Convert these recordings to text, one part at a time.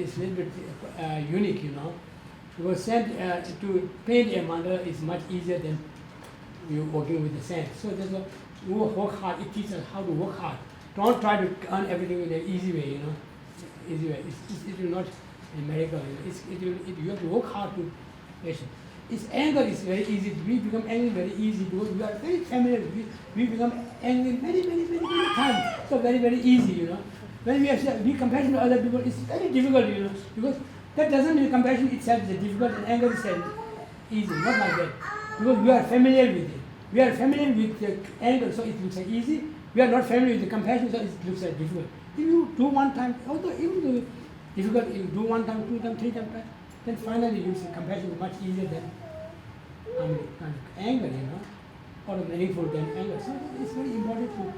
is a little bit unique, Because sand, to paint a mandala is much easier than you working with the sand. So there's a, you work hard. It teaches us how to work hard. Don't try to earn everything in an easy way, Easy way. It will not a miracle. You have to work hard to patient. Its anger is very easy. We become angry very easy because we are very familiar. We become angry many times. So very easy, When we have be compassionate to other people, it's very difficult, because that doesn't mean compassion itself is difficult and anger itself is easy, not like that. Because we are familiar with it. We are familiar with the anger, so it looks like easy. We are not familiar with the compassion, so it looks like difficult. If you do one time, although even though difficult, if you do one time, two times, three times, then finally you see compassion is much easier than kind of anger, or meaningful than anger. So it's very important to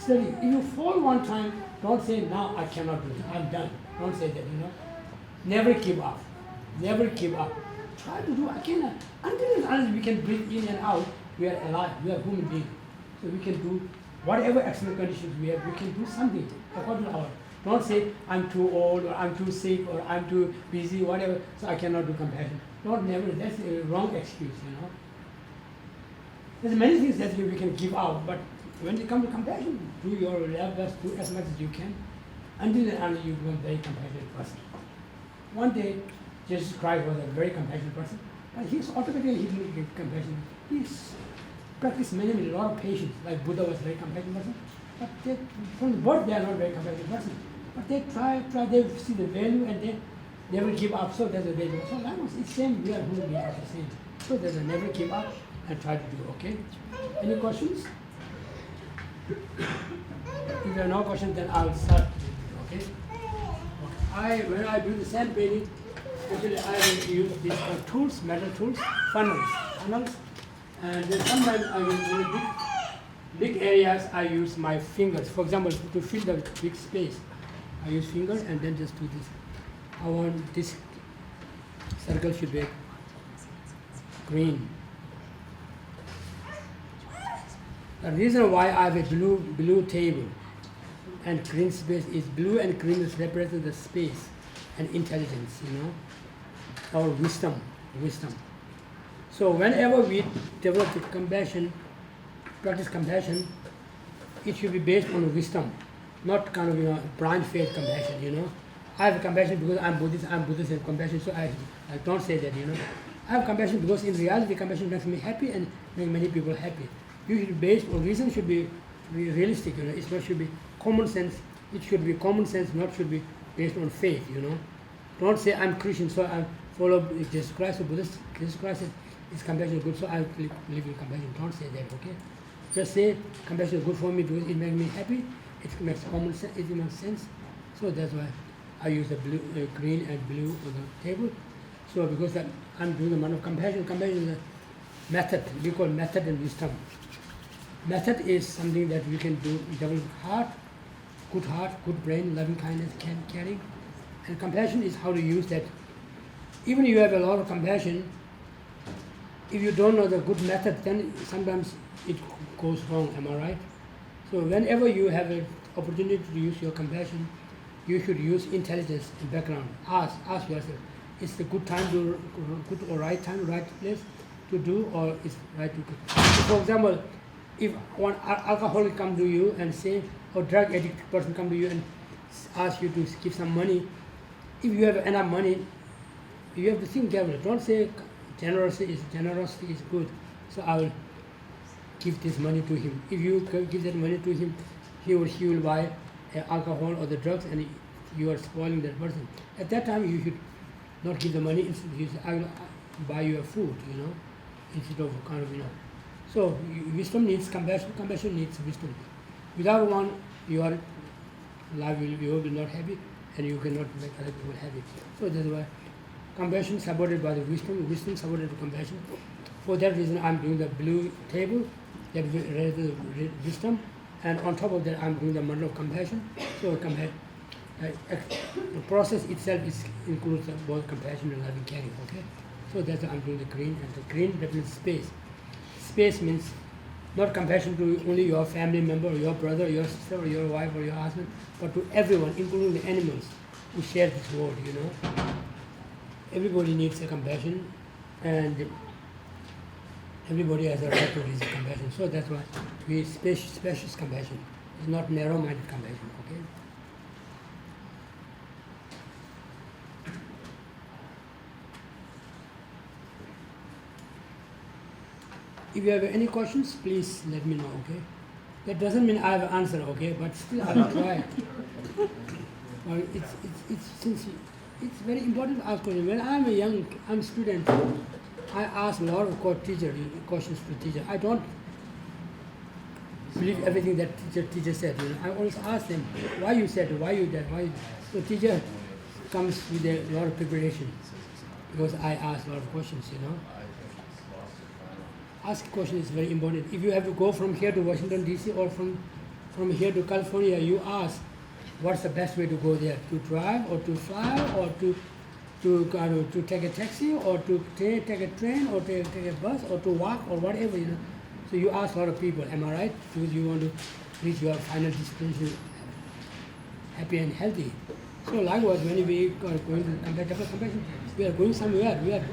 study. If you fall one time, don't say, now I cannot do it, I'm done. Don't say that, Never give up. Never give up. Try to do again. Until we can breathe in and out, we are alive, we are human beings. So we can do whatever external conditions we have, we can do something according to our. Don't say, I'm too old, or I'm too sick, or I'm too busy, whatever, so I cannot do compassion. Never, that's a wrong excuse, There's many things that we can give out, but when it comes to compassion, do your level best, do as much as you can, until you become a very compassionate person. One day, Jesus Christ was a very compassionate person, but he didn't give compassion. He practiced a lot of patience, like Buddha was a very compassionate person, but from the birth they are not very compassionate person. But they try, they see the value and they never give up, so that's what they do. So likewise, it's same, we are human beings are the same. So there's a never give up and try to do, okay? Any questions? If there are no questions, then I'll start, okay? When I do the sand painting, usually I will use these tools, metal tools, funnels. And then sometimes I will do big areas, I use my fingers. For example, to fill the big space, I use fingers and then just do this. I want this circle should be green. The reason why I have a blue table and green space is blue and green is represent the space and intelligence, or wisdom. So whenever we develop the compassion, practice compassion, it should be based on wisdom, not kind of blind faith compassion. I have compassion because I'm Buddhist and compassion, so I don't say that. I have compassion because in reality compassion makes me happy and makes many people happy. Usually based on reason should be realistic. It should be common sense. It should be common sense, not should be based on faith. Don't say I'm Christian, so I follow Jesus Christ or Buddhist. Jesus Christ is compassion good, so I live in compassion. Don't say that, okay? Just say compassion is good for me because it makes me happy. It makes common sense. It makes sense. So that's why I use the blue, green and blue on the table. So because I'm doing the mantra of compassion. Compassion is a method. We call method and wisdom. Method is something that we can do. Develop heart, good brain, loving kindness, caring. And compassion is how to use that. Even you have a lot of compassion, if you don't know the good method, then sometimes it goes wrong, am I right? So whenever you have an opportunity to use your compassion, you should use intelligence and background. Ask yourself, is the good time to good or right time, right place to do, or is right to do? So for example, if one alcoholic come to you and say, or drug addict person come to you and ask you to give some money, if you have enough money, you have to think carefully. Don't say generosity is good, so I will give this money to him. If you give that money to him, he or she will buy alcohol or the drugs, and you are spoiling that person. At that time, you should not give the money. Instead, you say, I will buy you a food, instead of kind of, So wisdom needs compassion. Compassion needs wisdom. Without one, your life will be not happy, and you cannot make other people happy. So that's why compassion supported by the wisdom supported by compassion. For that reason, I'm doing the blue table, that related to wisdom, and on top of that, I'm doing the mandala of compassion. So the process itself includes both compassion and loving caring. Okay, so that's why I'm doing the green, and the green represents space. Space means not compassion to only your family member, or your brother, or your sister, or your wife, or your husband, but to everyone, including the animals. we share this world, you know. Everybody needs a compassion, and everybody has a right to receive compassion. So that's why we spacious compassion. It's not narrow-minded compassion, okay? If you have any questions, please let me know, okay? That doesn't mean I have an answer, okay? But still I will try. Well, it's very important to ask questions. When I'm a student, I ask a lot of questions to teacher. I don't believe everything that teacher said. You know? I always ask them, why you said it, why you did, why. So teacher comes with a lot of preparation because I ask a lot of questions, you know. Ask question is very important. If you have to go from here to Washington D.C. or from here to California, you ask, what's the best way to go there? To drive or to fly or to take a taxi or to take a train or take a bus or to walk or whatever, you know. So you ask a lot of people, am I right? Because you want to reach your final destination happy and healthy. So likewise, when we are going to compassion, we are going somewhere.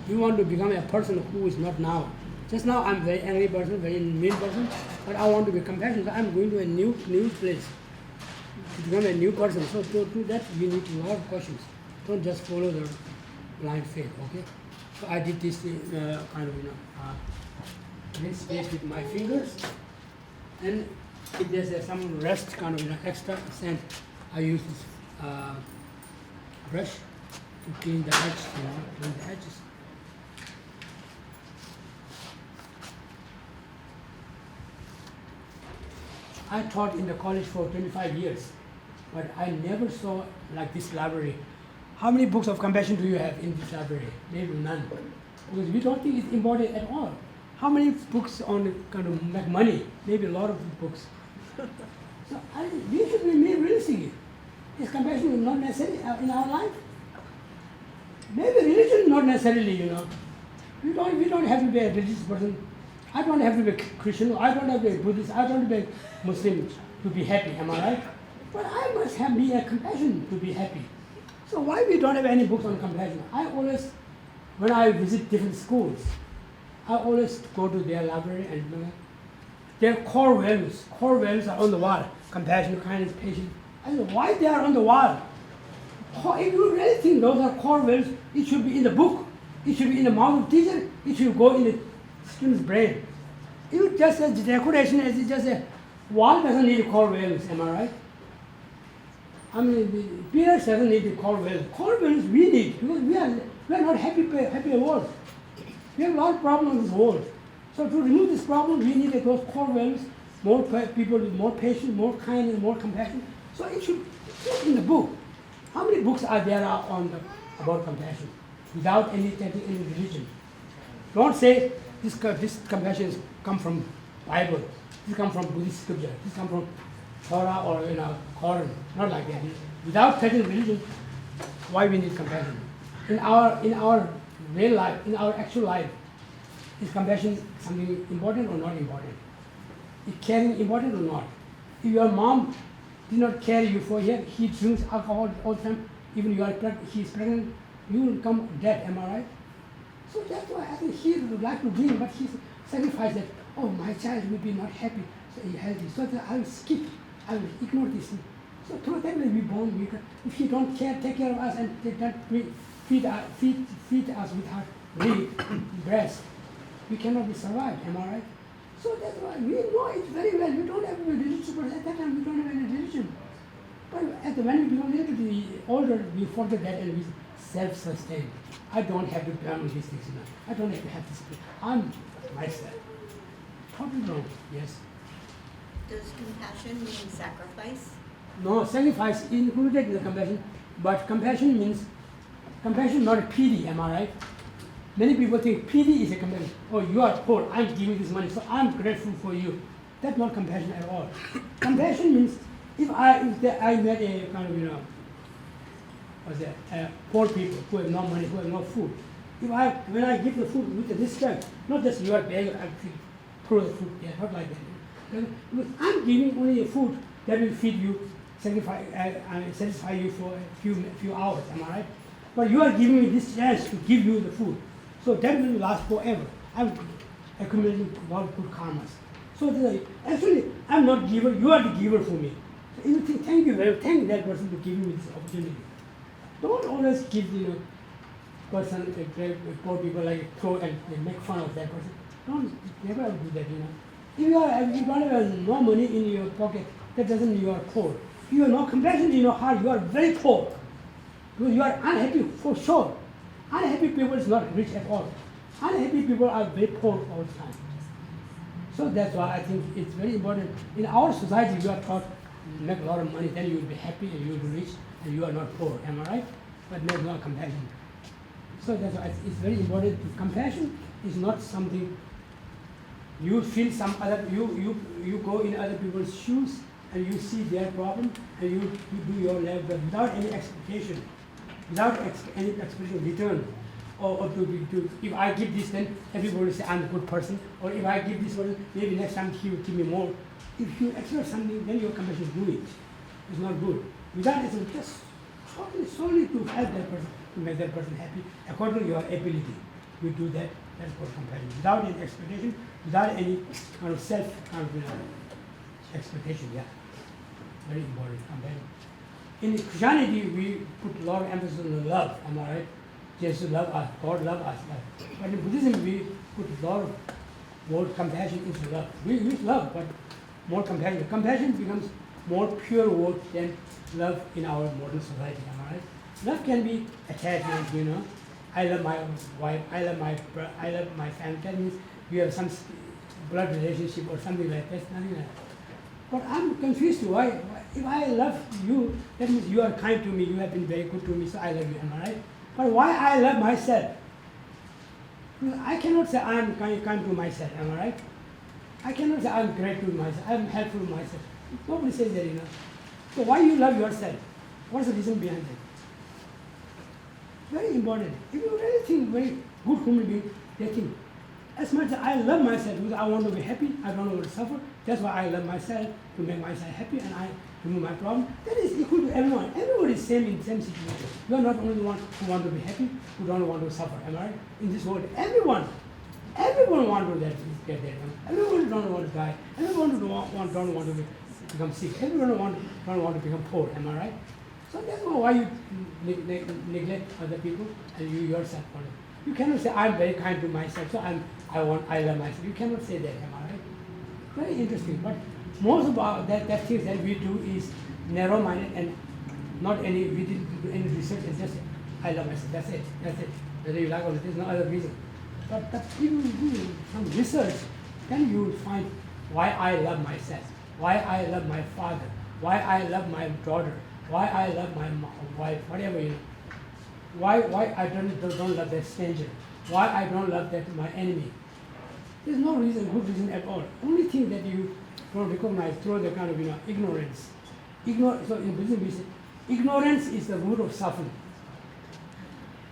We want to become a person who is not now. Just now I'm a very angry person, very mean person, but I want to be compassionate. So I'm going to a new place to become a new person. So to do that, you need a lot of questions. Don't just follow the blind faith, okay? So I did this kind of, rinse space with my fingers, and if there's some rest kind of, extra sand, I use this brush to clean the edges, clean the edges. I taught in the college for 25 years, but I never saw like this library. How many books of compassion do you have in this library? Maybe none, because we don't think it's important at all. How many books on kind of make money? Maybe a lot of books. So we should be realistic. Is compassion not necessary in our life? Maybe religion not necessarily, you know. We don't have to be a religious person. I don't have to be Christian, I don't have to be Buddhist, I don't have to be Muslim to be happy, am I right? But I must have me a compassion to be happy. So why we don't have any books on compassion? I always, when I visit different schools, I always go to their library and their core values are on the wall. Compassion, kindness, patience. I said, why they are on the wall? If you really think those are core values, it should be in the book. It should be in the mouth of teacher. It should go in the student's brain. You just as decoration as just a wall doesn't need core values, am I right? I mean, Pierce doesn't need the core values. Core values we need because we are not happy world. We have a lot of problems in this world. So to remove this problem, we need those core values, more people with more patience, more kindness, more compassion. So it should be in the book. How many books are there about compassion without any religion? Don't say this compassion come from Bible, this come from Buddhist scripture, this come from Torah or Quran. Not like that. Without touching religion, why we need compassion? In our real life, in our actual life, is compassion something important or not important? Is caring important or not? If your mom did not carry you for years, he drinks alcohol all the time, even he is pregnant, you will come dead, am I right? So that's why I think he would like to drink, but he sacrificed that, oh, my child will be not happy, so healthy, so that I will skip, I will ignore this. So through that way we born, if he don't take care of us and they don't feed us with our breast, we cannot be survived, am I right? So that's why we know it very well. We don't have a religious person. At that time, we don't have any religion. But when we become a little bit older, we forget that and we self-sustain. I don't have to plan with these things. I don't have to have this. I'm myself. Totally wrong. Yes. Does compassion mean sacrifice? No, sacrifice included in the compassion, but compassion means not a pity. Am I right? Many people think pity is a compassion. Oh, you are poor, I'm giving this money, so I'm grateful for you. That's not compassion at all. Compassion means if I met a kind of, poor people who have no money, who have no food. When I give the food with respect, not just you are begging, I throw the food, yeah, not like that. Because I'm giving only a food that will feed you satisfy you for a few hours, am I right? But you are giving me this chance to give you the food. So that will last forever. I'm accumulating a lot of good karmas. So actually, I'm not giver, you are the giver for me. So you think, thank you, thank that person for giving me this opportunity. Don't always give, person, poor people like throw and make fun of that person. Don't never do that, If you don't have no money in your pocket, that doesn't mean you are poor. If you have no compassion in your heart, you are very poor. Because you are unhappy for sure. Unhappy people is not rich at all. Unhappy people are very poor all the time. So that's why I think it's very important. In our society, you are taught to make a lot of money, then you will be happy and you will be rich and you are not poor. Am I right? But there's no compassion. So that's why it's very important. Compassion is not something you feel some other, you go in other people's shoes and you see their problem and you do your level without any expectation, without any expectation return. Or if I give this, then everybody will say I'm a good person. Or if I give this person, maybe next time he will give me more. If you expect something, then your compassion is doing it. It's not good. Without it, just solely to help that person, to make that person happy, according to your ability. You do that, that's called compassion. Without any expectation, without any kind of expectation, yeah. Very important, compassion. In Christianity, we put a lot of emphasis on love, am I right? Jesus love us, God love us. But in Buddhism, we put a lot of more compassion into love. We use love, but more compassion. Compassion becomes more pure word than love in our modern society, am I right? Love can be attachment, I love my wife, I love my family. That means we have some blood relationship or something like that, nothing like that. But I'm confused why if I love you, that means you are kind to me, you have been very good to me, so I love you, am I right? But why I love myself? I cannot say I am kind to myself, am I right? I cannot say I am great to myself, I am helpful to myself. Nobody says that, So why you love yourself? What's the reason behind that? Very important. If you really think very good human being, they think, as much as I love myself because I want to be happy, I don't want to suffer, that's why I love myself, to make myself happy and I remove my problem. That is equal to everyone. Everybody is same in the same situation. You are not only the one who want to be happy, who don't want to suffer, am I right? In this world, everyone wants to get there. Everyone don't want to die. Everyone don't want to become sick. Everyone don't want to become poor, am I right? So that's why you neglect other people and you yourself. You cannot say I'm very kind to myself, so I love myself. You cannot say that, am I right? Very interesting. But most of that things that we do is narrow-minded and we didn't do any research. It's just I love myself. That's it. Whether you like or not, there's no other reason. But if you do some research, then you will find why I love myself, why I love my father, why I love my daughter, why I love my wife, whatever Why I don't love that stranger, why I don't love that my enemy. There's no good reason at all. Only thing that you don't recognize through the kind of ignorance. So in Buddhism we say, ignorance is the root of suffering.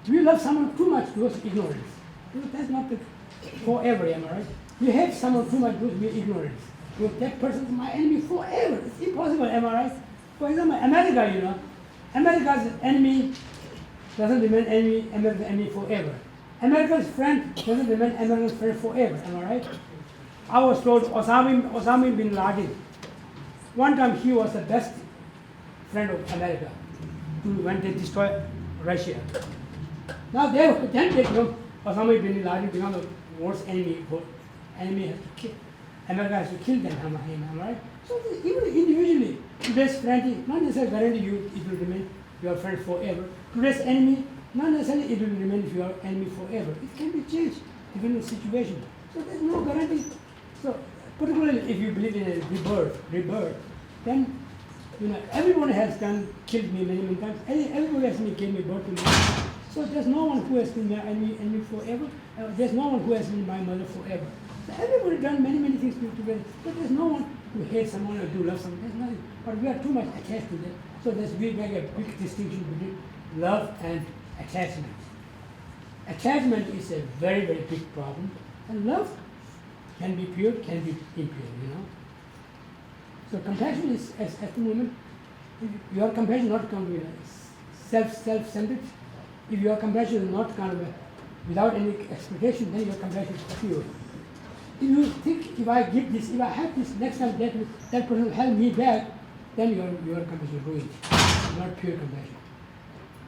We love someone too much because of ignorance. That's not forever, am I right? You hate someone too much because of ignorance. Because that person is my enemy forever. It's impossible, am I right? For example, America, America's enemy doesn't remain America's enemy forever. America's friend doesn't remain America's friend forever, am I right? I was told Osama bin Laden, one time he was the best friend of America when they destroyed Russia. Now Osama bin Laden become the worst enemy. Enemy has to kill. America has to kill them, am I right? So even individually, today's friend not necessarily guarantee it will remain your friend forever. Today's enemy, not necessarily it will remain your enemy forever. It can be changed depending on the situation. So there's no guarantee. So particularly if you believe in a rebirth, then everyone has killed me many times. Everybody has killed me, birth to me. So there's no one who has been my enemy forever. There's no one who has been my mother forever. So everybody done many things together. But there's no one who hates someone or do love someone. There's nothing. But we are too much attached to them. So we make a big distinction between love and attachment. Attachment is a very big problem. And love can be pure, can be impure, So compassion is, at the moment, If your compassion is not kind of self-centered, if your compassion is not kind of without any expectation, then your compassion is pure. If you think, if I give this, if I have this, next time that person will help me back, then your compassion is ruined. It's not pure compassion.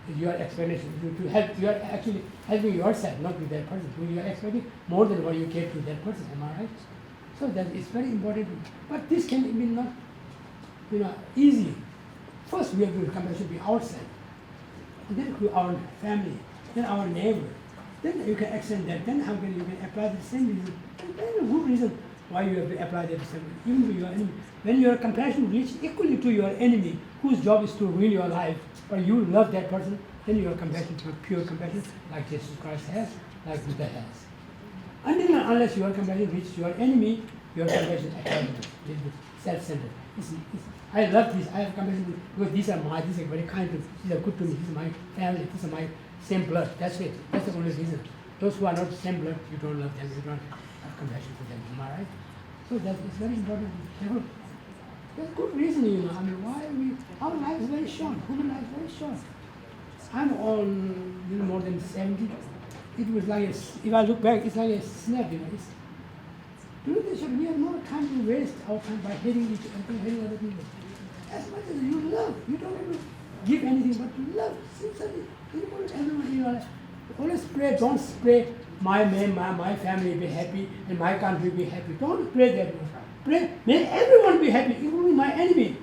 It's your expectation to help. You are actually helping yourself, not with that person. You are expecting more than what you gave to that person. Am I right? So that is very important. But this can be not, easy. First, we have to compassion to ourselves, and then to our family, then our neighbor. Then you can extend that. Then how can you can apply the same reason? And then a good reason why you have to apply that same reason, even to your enemy. When your compassion reaches equally to your enemy, whose job is to ruin your life, but you love that person, then your compassion is pure compassion, like Jesus Christ has, like Buddha has. Until and unless your compassion reaches your enemy, your compassion is abandoned, self-centered. I love this. I have compassion because these are very kind to me. These are good to me. This is my family. This is my same blood. That's it. That's the only reason. Those who are not same blood, you don't love them. You don't have compassion for them. Am I right? So that is very important. There's good reason, I mean, our life is very short. Human life is very short. I'm on more than 70. It was like if I look back, it's like a snap, It's, we have no time to waste our time by hating each other, hating other people. As much as you love, you don't have to give anything but to love. Sincerely, everyone in your life. Always pray, don't pray, my family be happy and my country be happy. Don't pray that. Pray, may everyone be happy, including my enemy.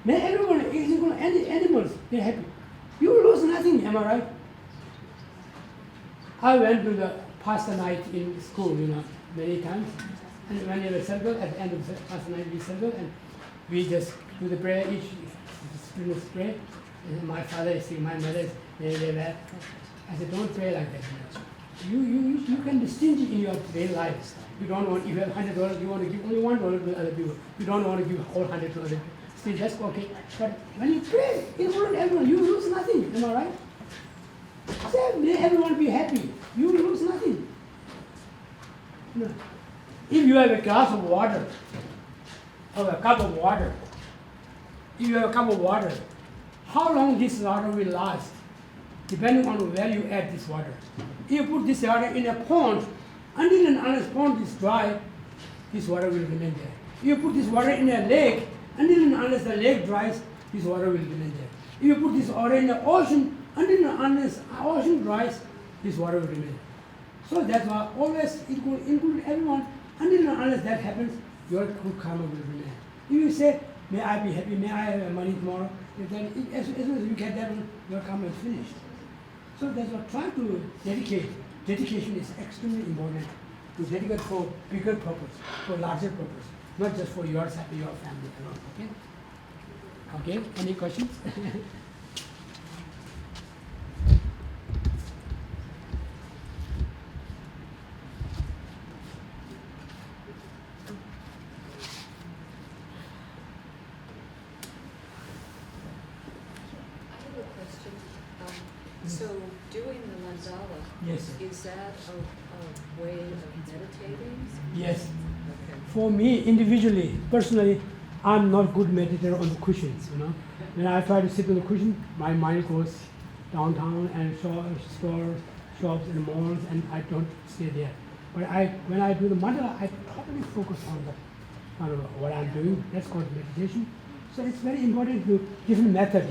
May everyone, including any animals, be happy. You lose nothing, am I right? I went to the pastor night in school, many times. And when you have a circle, at the end of the pastor night we circle and we just do the prayer, each students pray. And my father is saying, my mother is there. I said, don't pray like that. You can distinguish in your daily life. You don't want, if you have $100, you want to give only $1 to other people. You don't want to give all 100 to other people. Still, that's okay. But when you pray, including everyone, you lose nothing. Am I right? Say, may everyone be happy. You lose nothing. No. If you have a glass of water, or a cup of water, if you have a cup of water, how long this water will last, depending on where you add this water. If you put this water in a pond, until and unless pond is dry, this water will remain there. If you put this water in a lake, until and unless the lake dries, this water will remain there. If you put this water in the ocean, until and unless the ocean dries, this water will remain. So that's why always it will include everyone, until and unless that happens, your good karma will remain. If you say, may I be happy, may I have money tomorrow, then as soon as you get that one, your karma is finished. So that's what try to dedicate. Dedication is extremely important. To dedicate for bigger purpose, for larger purpose, not just for yourself and your family alone. Okay? Okay? Any questions? So doing the mandala, Yes. is that a way of meditating? Yes. Okay. For me, individually, personally, I'm not good meditator on the cushions, When I try to sit on the cushion, my mind goes downtown and stores, shops and malls, and I don't stay there. But when I do the mandala, I totally focus on what I'm doing. That's called meditation. So it's very important to different method,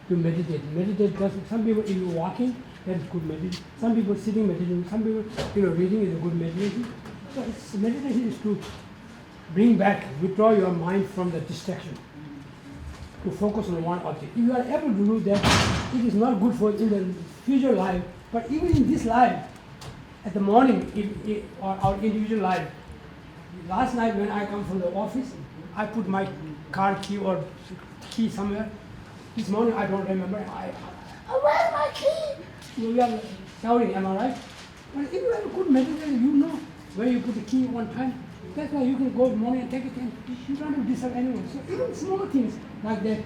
to meditate. Meditate does, some people if you're walking, that's good meditation. Some people sitting meditation, some people reading is a good meditation. So meditation is to bring back, withdraw your mind from the distraction, to focus on one object. If you are able to do that, it is not good for in the future life, but even in this life, at the morning, or our individual life. Last night when I come from the office, I put my car key or key somewhere. This morning I don't remember. Where's my key? We are shouting, am I right? But if you have a good meditator, you know where you put the key one time. That's why you can go in the morning and take it and you don't have to disturb anyone. So even small things like that,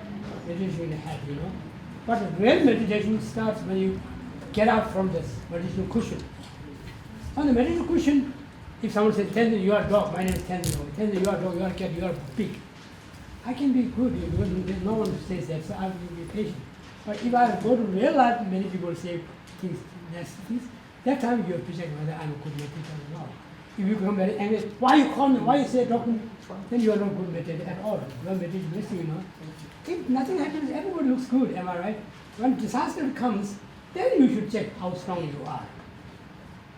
meditation will help, But real meditation starts when you get out from this meditation cushion. On the meditation cushion, if someone says, Tenzin, you are a dog, my name is Tenzin. Tenzin, you are a dog, you are a cat, you are a pig. I can be good, there's no one who says that, so I will be patient. But if I go to real life, many people say things, nasty things. That time you have to check whether I'm a good meditator or not. If you become very angry, why you call me, why you say talk to me, then you are not good meditator at all. You are meditating, If nothing happens, everybody looks good, am I right? When disaster comes, then you should check how strong you are.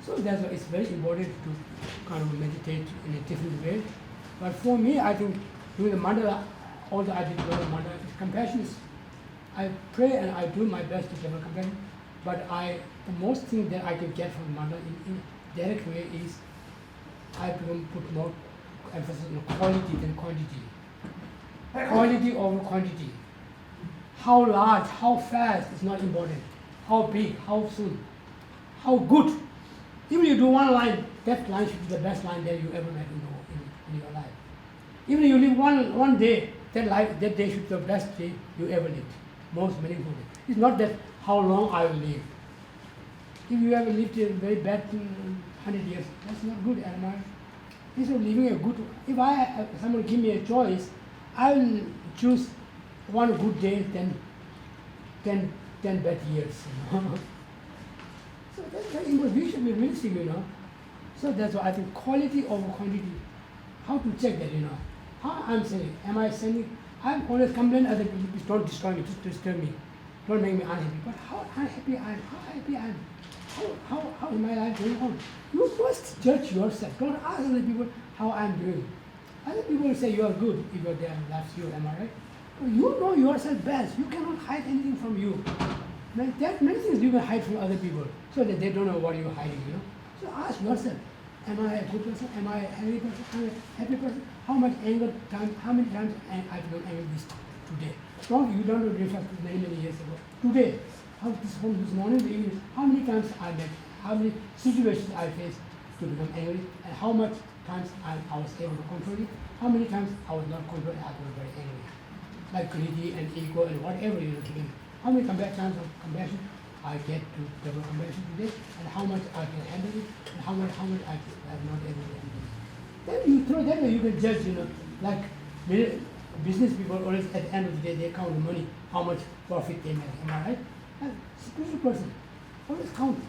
So that's why it's very important to kind of meditate in a different way. But for me, I think doing the mandala, although I did learn mandala, compassion is, I pray and I do my best to develop compassion, but the most thing that I can get from mandala in a direct way is I put more emphasis on quality than quantity. Quality over quantity. How large, how fast is not important. How big, how soon, how good. Even you do one line, that line should be the best line that you ever met in your life. Even you live one day, that day should be the best day you ever lived. Most meaningful day. It's not that how long I will live. If you ever lived a very bad 100 years, that's not good, am I? Instead of living a good, if someone give me a choice, I will choose one good day than 10 bad years. So that's very important. We should be realistic, So that's why I think quality over quantity. How to check that, How I'm saying, am I saying, I'm always complaining other people, don't destroy me, just disturb me. Don't make me unhappy. But how unhappy I am, how happy I am, how is my life going on? You first judge yourself. Don't ask other people how I'm doing. Other people will say you are good if you're there and that's you, am I right? But you know yourself best. You cannot hide anything from you. There are many things you can hide from other people so that they don't know what you're hiding, So ask yourself, am I a good person? Am I a happy person? Am I a happy person? How many times I become angry today? You don't refer to many years ago. Today, this morning, the evening, how many times I met, how many situations I faced to become angry, and how much times I was able to control it, how many times I was not controlled and I was very angry. Like greedy and ego and whatever together. How many times of compassion I get to develop compassion today, and how much I can handle it, and how much I am not able to handle it. Then you throw that way, you can judge, like business people always at the end of the day, they count the money, how much profit they make, am I right? And spiritual person, always count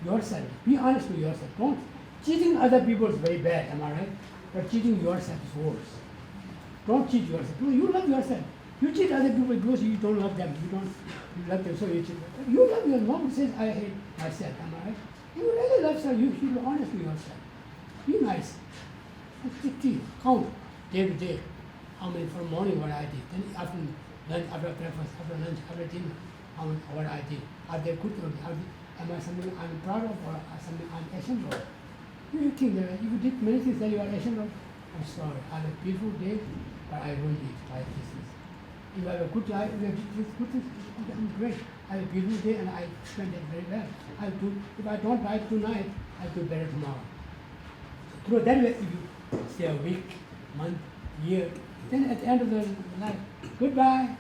yourself, be honest with yourself. Don't, cheating other people is very bad, am I right? But cheating yourself is worse. Don't cheat yourself. You love yourself. You cheat other people because you don't love them. You love them, so you cheat them. You love yourself. No one says, I hate myself, am I right? If you really love yourself, you should be honest with yourself. Be nice. Count day to day. How many from morning what I did, then after lunch, after breakfast, after lunch, after dinner, what I did. Are they good or am I something I'm proud of or something I'm ashamed of? You think that if you did many things that you are ashamed of, I'm sorry. I had a beautiful day, but I ruined it by this. If I have a good life, if I did this good things, I'm great. I have a beautiful day and I spend it very well. If I don't buy tonight, I'll do better tomorrow. So through that way, if you stay a week, month, year, then at the end of the life, goodbye.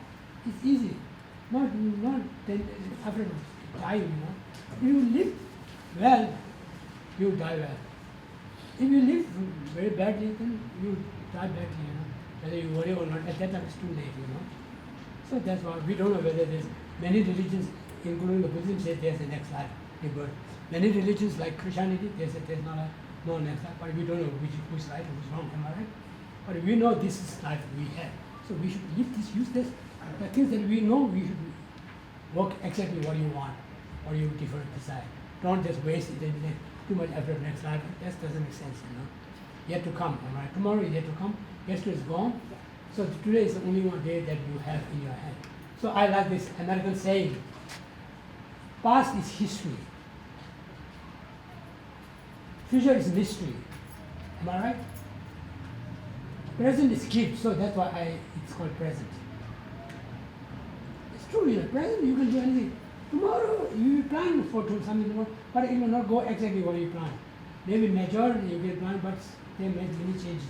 It's easy. Not then after dying, If you live well, you die well. If you live very badly, then you die badly, Whether you worry or not, at that time it's too late, So that's why we don't know whether there's many religions, including the Buddhism, say there's a next life. Many religions like Christianity, they say there's no next life, but we don't know which right or which wrong, am I right? But we know this is life we have. So we should live this, use this. The things that we know, we should work exactly what you want, what you decide. Don't just waste it and too much effort next life. That doesn't make sense, Yet to come, am I right? Tomorrow is yet to come. Yesterday is gone. So today is the only one day that you have in your hand. So I like this American saying, past is history. Future is mystery. Am I right? Present is gift, so that's why it's called present. It's true, present you can do anything. Tomorrow you plan for something tomorrow, but it will not go exactly what you plan. Maybe majority you will plan, but they make many changes,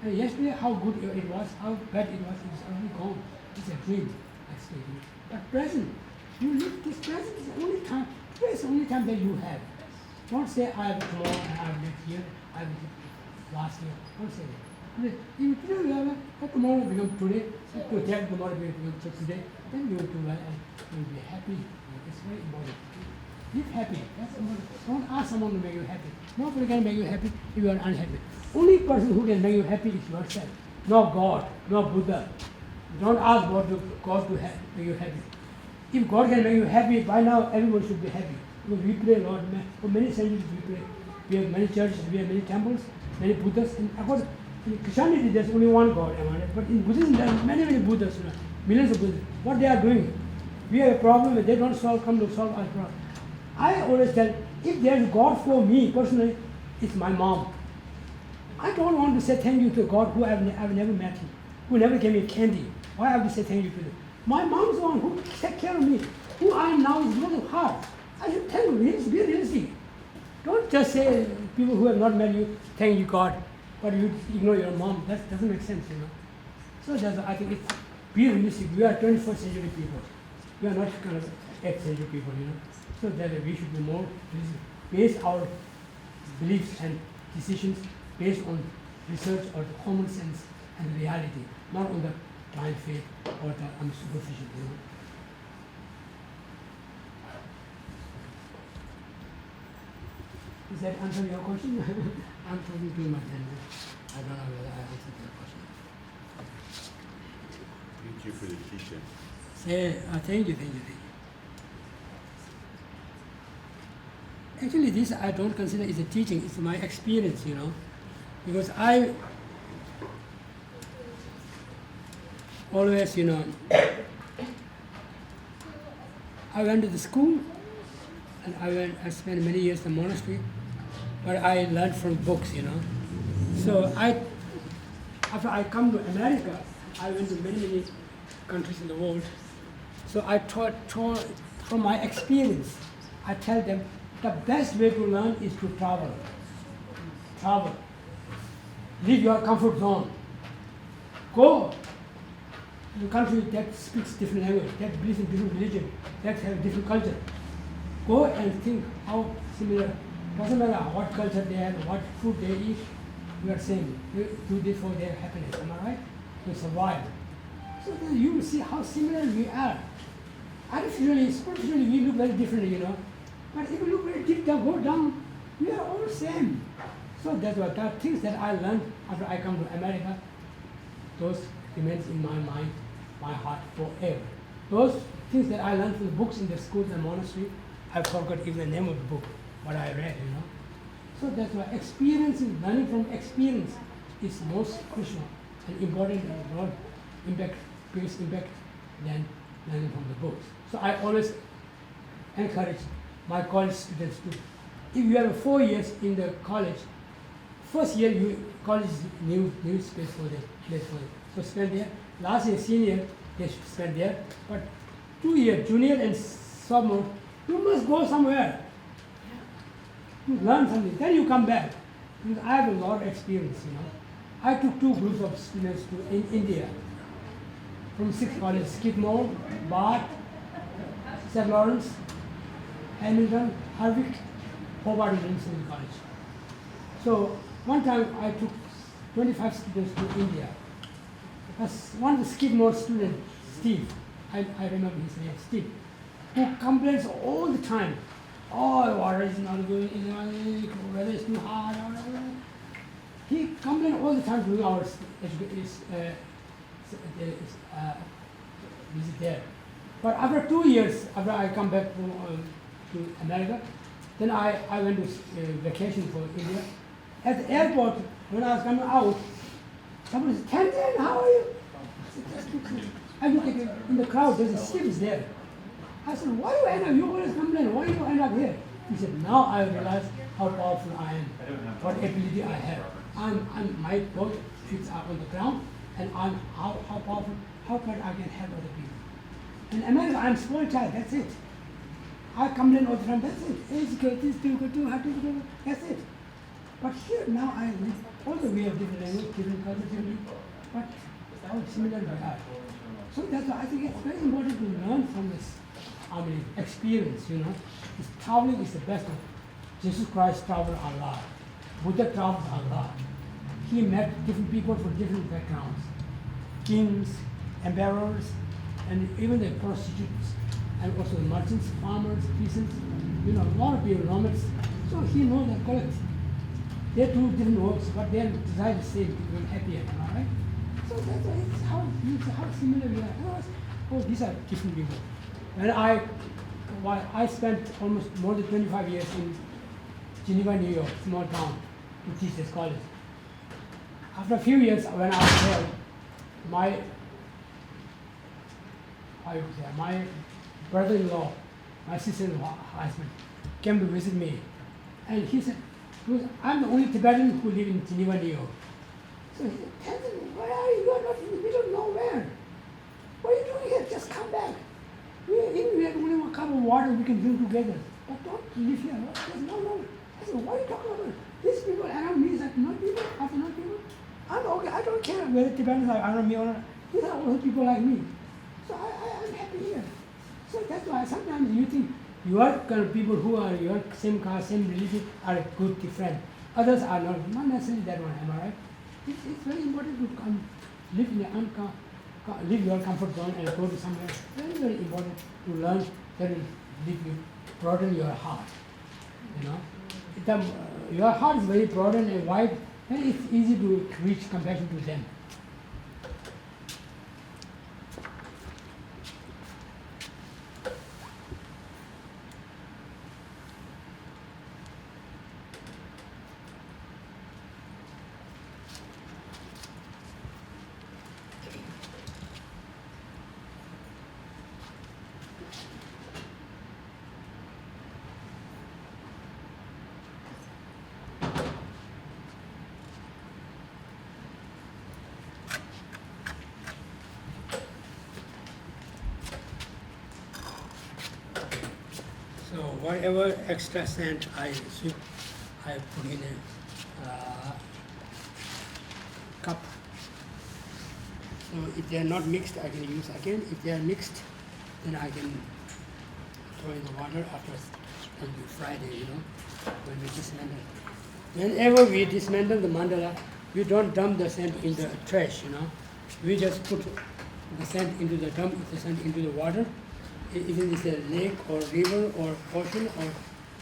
And yesterday how good it was, how bad it was, it's already gone. It's a dream, actually. But present, you live this present is the only time. Today is the only time that you have. Don't say I have tomorrow and I have next year, I have last year. Don't say that. If today, tomorrow become today, to take tomorrow become today, then you will do well and you will be happy. It's very important. Live happy. That's important. Don't ask someone to make you happy. Nobody can make you happy if you are unhappy. Only person who can make you happy is yourself. Not God, not Buddha. Don't ask God to make you happy. If God can make you happy, by now everyone should be happy. Because we pray, Lord, for many centuries we pray. We have many churches, we have many temples, many Buddhas. In Christianity, there's only one God, but in Buddhism, there are many, many Buddhas, millions of Buddhas. What they are doing? We have a problem, and they don't come to solve our problem. I always tell, if there is God for me personally, it's my mom. I don't want to say thank you to God who I've never met him, who never gave me candy. Why I have to say thank you to them? My mom's the one who takes care of me. Who I am now is really hard. I should tell you, be realistic. Don't just say people who have not met you, thank you God, but you ignore your mom. That doesn't make sense, So I think it's be realistic. We are 21st century people. We are not kind of 8th century people, So that we should be more realistic. Base our beliefs and decisions based on research or the common sense and reality, not on the blind faith or the superficial, Does that answer your question? I'm talking too much and I don't know whether I answered your question. Thank you for the teaching. Thank you. Actually, this I don't consider is a teaching, it's my experience, because I always, I went to the school and I spent many years in the monastery, but I learned from books, So after I come to America, I went to many countries in the world. So I taught from my experience, I tell them the best way to learn is to travel. Travel. Leave your comfort zone. Go to a country that speaks different language, that believes in different religion, that has different culture. Go and think how similar, doesn't matter what culture they have, what food they eat, we are same. We do this for their happiness, am I right? To survive. So then you will see how similar we are. Artificially, superficially, we look very different, But if you look very deep down, go down, we are all same. So that's what the things that I learned after I come to America, those remains in my mind, my heart forever. Those things that I learned from the books in the schools and monastery, I forgot even the name of the book, what I read, So that's why experiencing, learning from experience is most crucial and important and more biggest impact than learning from the books. So I always encourage my college students to, if you have 4 years in the college, first year college is new space for them, place for them. So spend there. Last year, senior, they should spend there. But 2 years, junior and sophomore, you must go somewhere. You learn something, then you come back. Because I have a lot of experience, I took 2 groups of students in India. From 6 colleges, Skidmore, Bart, St. Lawrence, Hamilton, Harvard, Hobart University College. So one time I took 25 students to India. One of the Skidmore student, Steve, I remember his name, Steve, who complains all the time, water is not good, weather is too hot. He complained all the time during our visit there. But after 2 years, after I come back to America, then I went to vacation for India. At the airport, when I was coming out, someone said, Tenzin, how are you? I said, I look at it, in the crowd, there's a Steve there. I said, why do you end up? You always complain, why do you end up here? He said, now I realize how powerful I am, what ability I have. My both feet are on the ground, and I'm how powerful, how can I can help other people. In America, I'm a small child, that's it. I complain all the time, that's it. It's good, it's too good, too hard, too good, that's it. But here now I live, although we have different language, different culture, but how similar we are. So that's why I think it's very important to learn from this experience, This traveling is the best. Jesus Christ traveled a lot. Buddha travels a lot. he met different people from different backgrounds, kings, emperors, and even the prostitutes, and also the merchants, farmers, peasants, a lot of people, nomads. So he knows the quality. They do different works, but they desire the same, to be happier, right? So that's why it's how similar we are. Oh, these are different people. And I spent almost more than 25 years in Geneva, New York, small town, to teach this college. After a few years, when I was there, my brother-in-law, my sister-in-law husband, came to visit me, and he said, I'm the only Tibetan who live in Geneva, New York. So he said, Tenzin, where are you? You are not in the middle of nowhere. What are you doing here? Just come back. We have only one cup of water we can drink together. But don't live here. I said, no. I said, what are you talking about? These people around me is like not people. I said, not people. I'm okay. I don't care whether Tibetans are around me or not. These are also people like me. So I'm happy here. So that's why sometimes you think your kind of people who are your same caste, same religion are a good friend. Others are not necessarily that one, am I right? It's very important to come live in leave your comfort zone and go to somewhere. Very, very important to learn that will leave you, broaden your heart. Your heart is very broad and wide, and it's easy to reach compassion to them. So whatever extra sand I put in a cup. So if they are not mixed, I can use again. If they are mixed, then I can throw in the water after Friday, when we dismantle. Whenever we dismantle the mandala, we don't dump the sand in the trash, We just put the sand into the water. Even if it's a lake or river or ocean or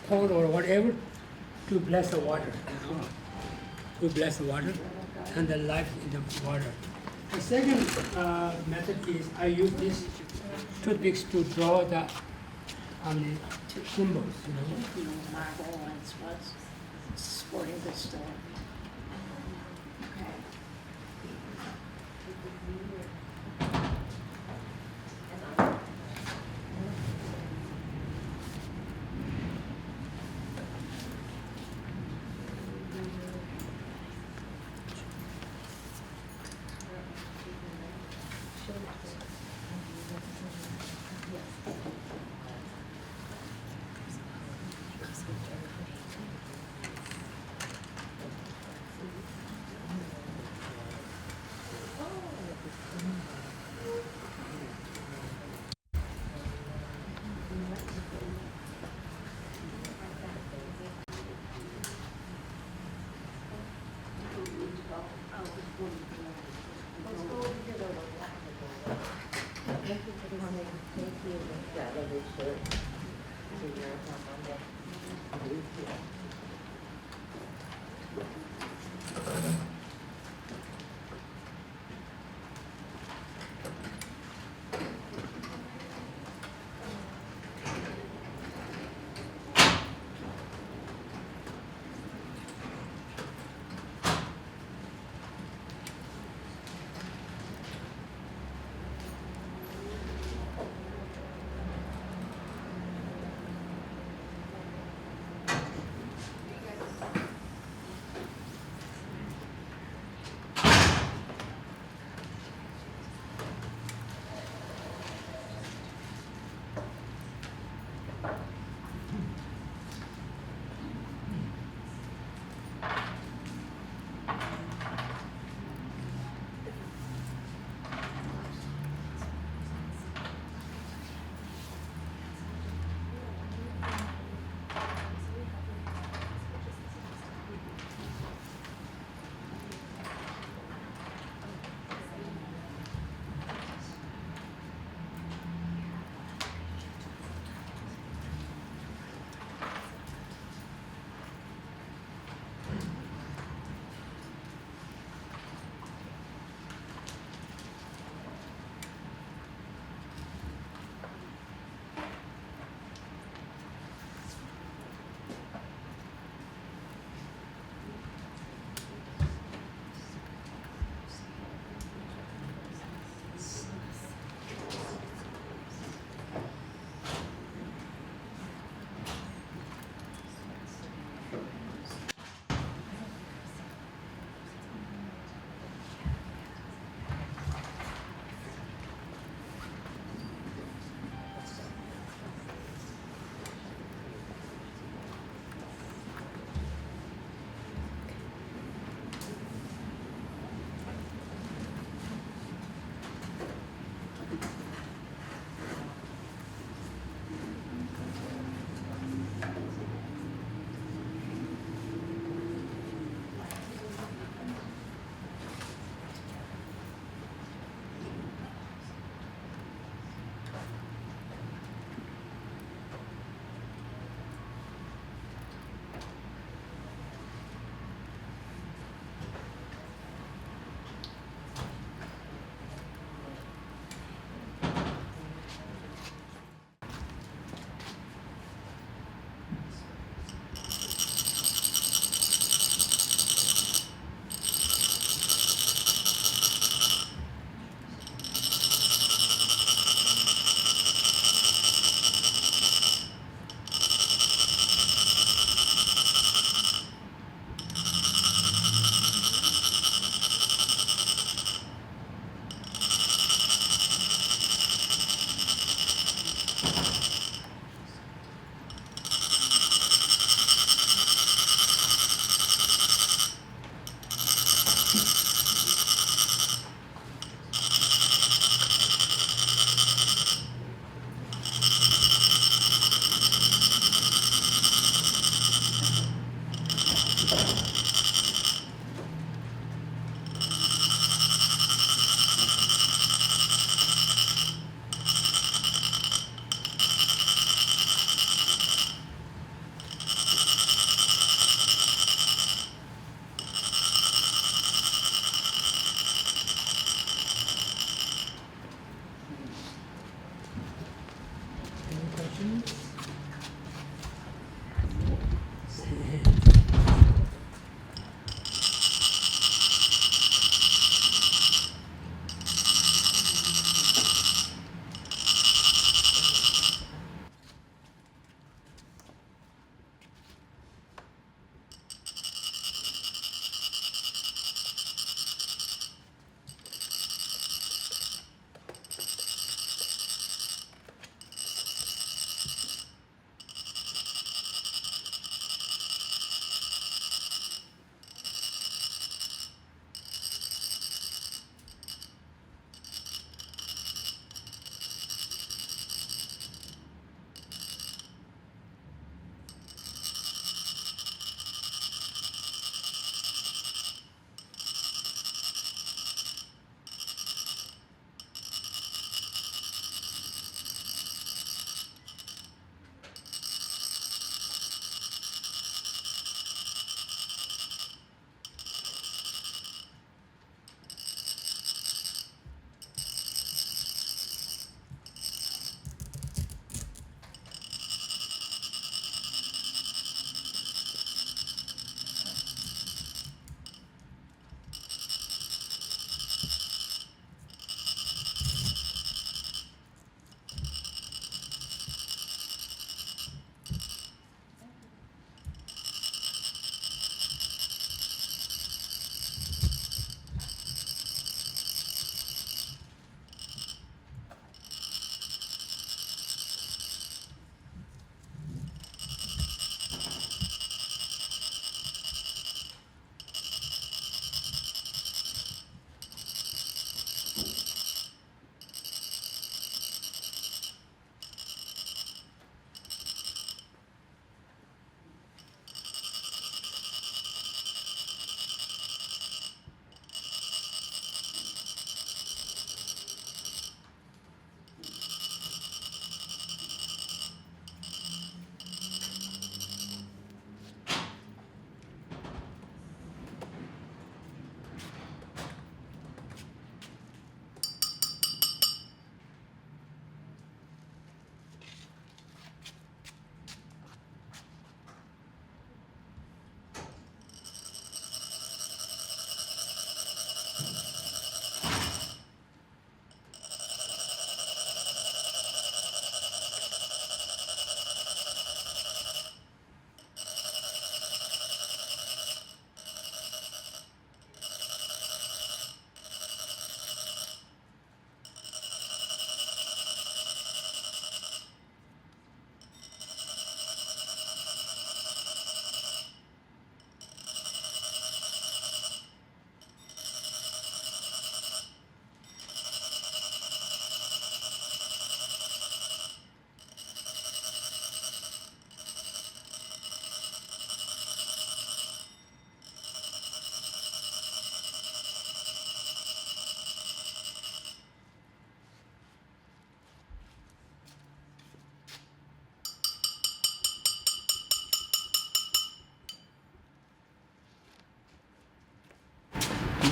pond or whatever, to bless the water, to bless the water and the life in the water. The second method is I use these toothpicks to draw the symbols, Marble and what's sporting goods store. Okay.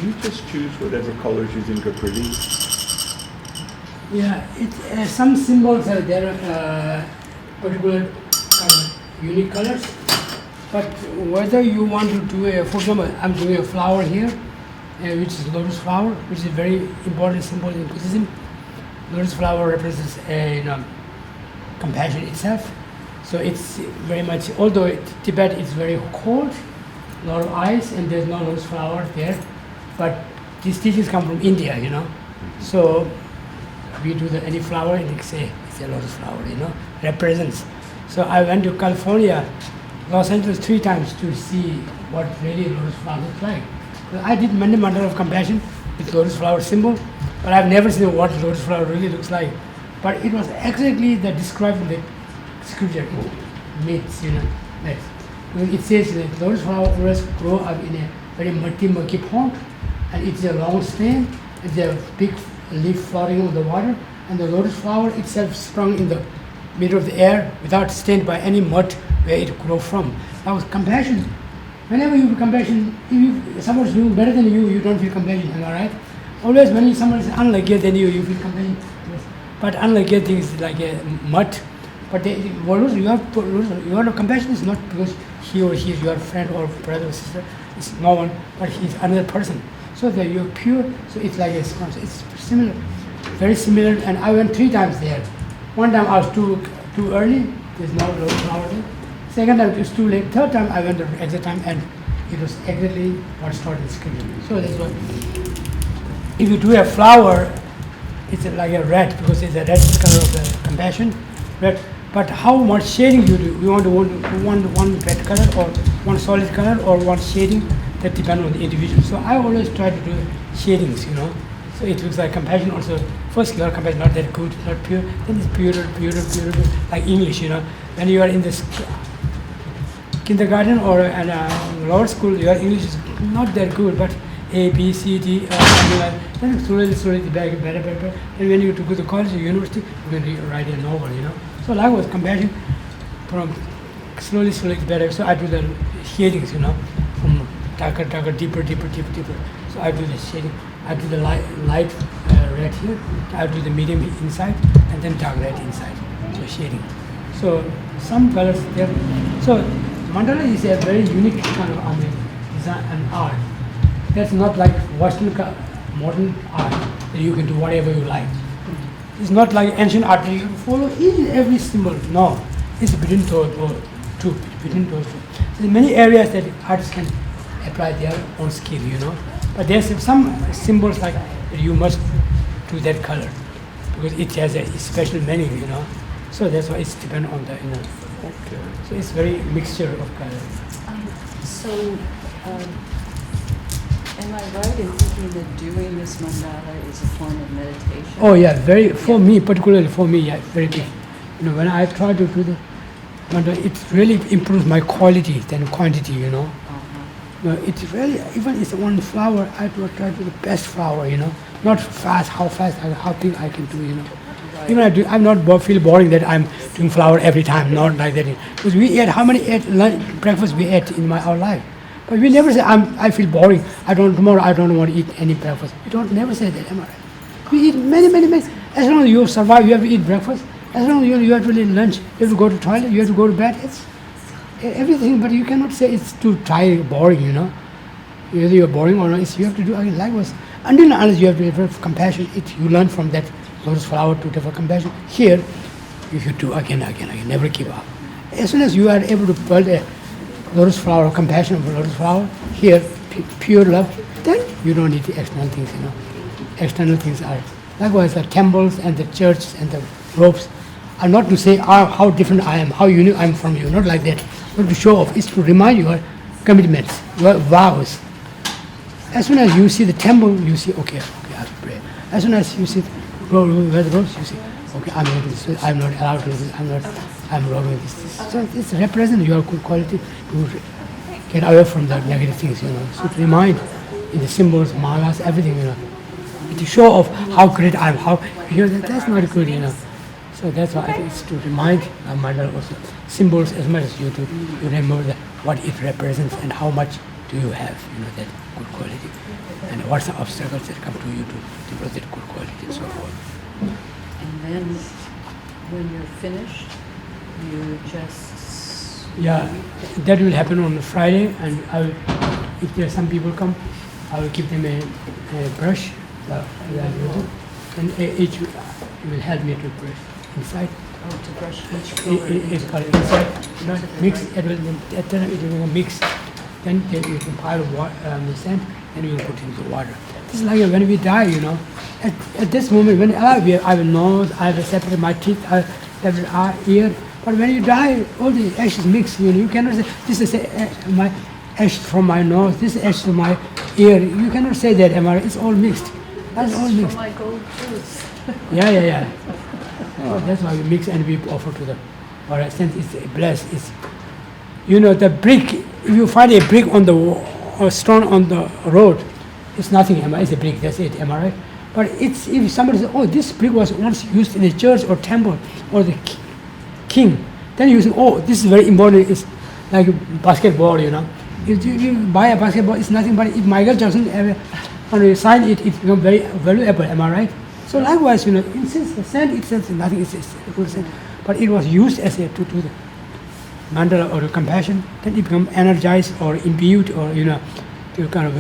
you just choose whatever colors you think are pretty? Yeah, some symbols are there, particular unique colors. But whether you want to do for example, I'm doing a flower here, which is lotus flower, which is a very important symbol in Buddhism. Lotus flower represents compassion itself. So it's very much, although Tibet is very cold, a lot of ice, and there's no lotus flower there, but these teachings come from India, So we do any flower and they say it's a lotus flower, represents. So I went to California, Los Angeles 3 times to see what really lotus flower looks like. So I did Mandala of Compassion with lotus flower symbol, but I've never seen what lotus flower really looks like. But it was exactly the described in the scripture, myths, myths. It says that lotus flowers grow up in a very murky pond, and it's a long stem, it's a big leaf floating on the water, and the lotus flower itself sprung in the middle of the air without stained by any mud where it grew from. That was compassion. Whenever you feel compassion, if someone's doing better than you, you don't feel compassion, am I right? Always when someone is unlucky than you feel compassion. But unlucky things like a mud. But you have compassion is not because he or she is your friend or brother or sister. It's no one, but he's another person. So that you're pure. So it's like it's similar, very similar. And I went 3 times there. One time I was too early. There's no lotus flower there. Second time it was too late. Third time I went at the exit time, and it was exactly what started in scripture. So that's why if you do a flower, it's like a red because it's a red color of the compassion, red. But how much shading you do? You want one red color or one solid color or one shading? That depends on the individual. So I always try to do shadings, So it looks like compassion also. First level compassion not that good, not pure. Then it's purer, like English, When you are in this kindergarten or in lower school, your English is not that good, but A, B, C, D, something like that. Then slowly better. And when you go to college or university, you can write a novel, So likewise, compassion from slowly better. So I do the shadings, from darker, deeper. So I do the shading. I do the light red here. I do the medium inside, and then dark red inside. So shading. So some colors there. So mandala is a very unique kind of design and art. That's not like Western modern art that you can do whatever you like. It's not like ancient art that you follow each and every symbol. No, it's between those two. There's many areas that artists can apply their own skill, But there's some symbols like you must do that color because it has a special meaning, So that's why it's depend on the Okay. So it's very mixture of colors. Am I right in thinking that doing this mandala is a form of meditation? Oh yeah, particularly for me, yeah, very big. When I try to do the mandala, it really improves my quality than quantity, It's really, even it's one flower, I try to do the best flower, Not how big I can do, Right. Even I'm not feel boring that I'm doing flower every time, not like that. Because we ate, how many breakfast we ate in our life? But we never say, I feel boring, tomorrow I don't want to eat any breakfast. We don't never say that, am I right? We eat many. As long as you survive, you have to eat breakfast. As long as you have to eat lunch, you have to go to toilet, you have to go to bed. It's everything, but you cannot say it's too tired, boring, Whether you're boring or not, you have to do again likewise. Until and unless you have to develop compassion, you learn from that lotus flower to develop compassion. Here, you should do again, never give up. As soon as you are able to build a lotus flower, compassion of a lotus flower, here, pure love, then you don't need the external things, External things are, likewise the temples and the churches and the robes are not to say how different I am, how unique I am from you, not like that. Not to show off, it's to remind your commitments, your vows. As soon as you see the temple, you see, okay, I have to pray. As soon as you see the robes, you see, okay, I'm not this, I'm not allowed to do this, I'm wrong with this. So it's represent your good quality to get away from the negative things, So to remind in the symbols, mandalas, everything, to show off how great I am, that's not good, So that's why I think it's to remind mandala also symbols as much as you do. You remember what it represents and how much do you have, that. good quality. And what's the obstacles that come to you to develop that good quality and so forth. And then when you're finished, you just. Yeah, that will happen on Friday, and if there are some people come, I will give them a brush, and each will help me to brush inside. Oh, to brush each color. It's called inside. Mix. It will mix. Then you can pile the sand, and you will put into the water. It's like when we die, At this moment, when I have a nose, I have separated my teeth, I have an ear. But when you die, all the ashes mix. You cannot say this is my ash from my nose, this is ash from my ear. You cannot say that, am I right? It's all mixed. That's all mixed. my gold tooth. Yeah. So that's why we mix and we offer to the. Or since it's blessed, it's the brick. If you find a brick on the or stone on the road, it's nothing. Am I? It's a brick. That's it. Am I right? But it's if somebody says, "Oh, this brick was once used in a church or temple or the king," then you say, "Oh, this is very important." It's like basketball. If you buy a basketball, it's nothing. But if Michael Jackson ever sign it, it becomes very valuable. Am I right? So likewise, since the sand itself is nothing, it's good sand, but it was used as to do the mandala or compassion, then it becomes energized or imbued or to kind of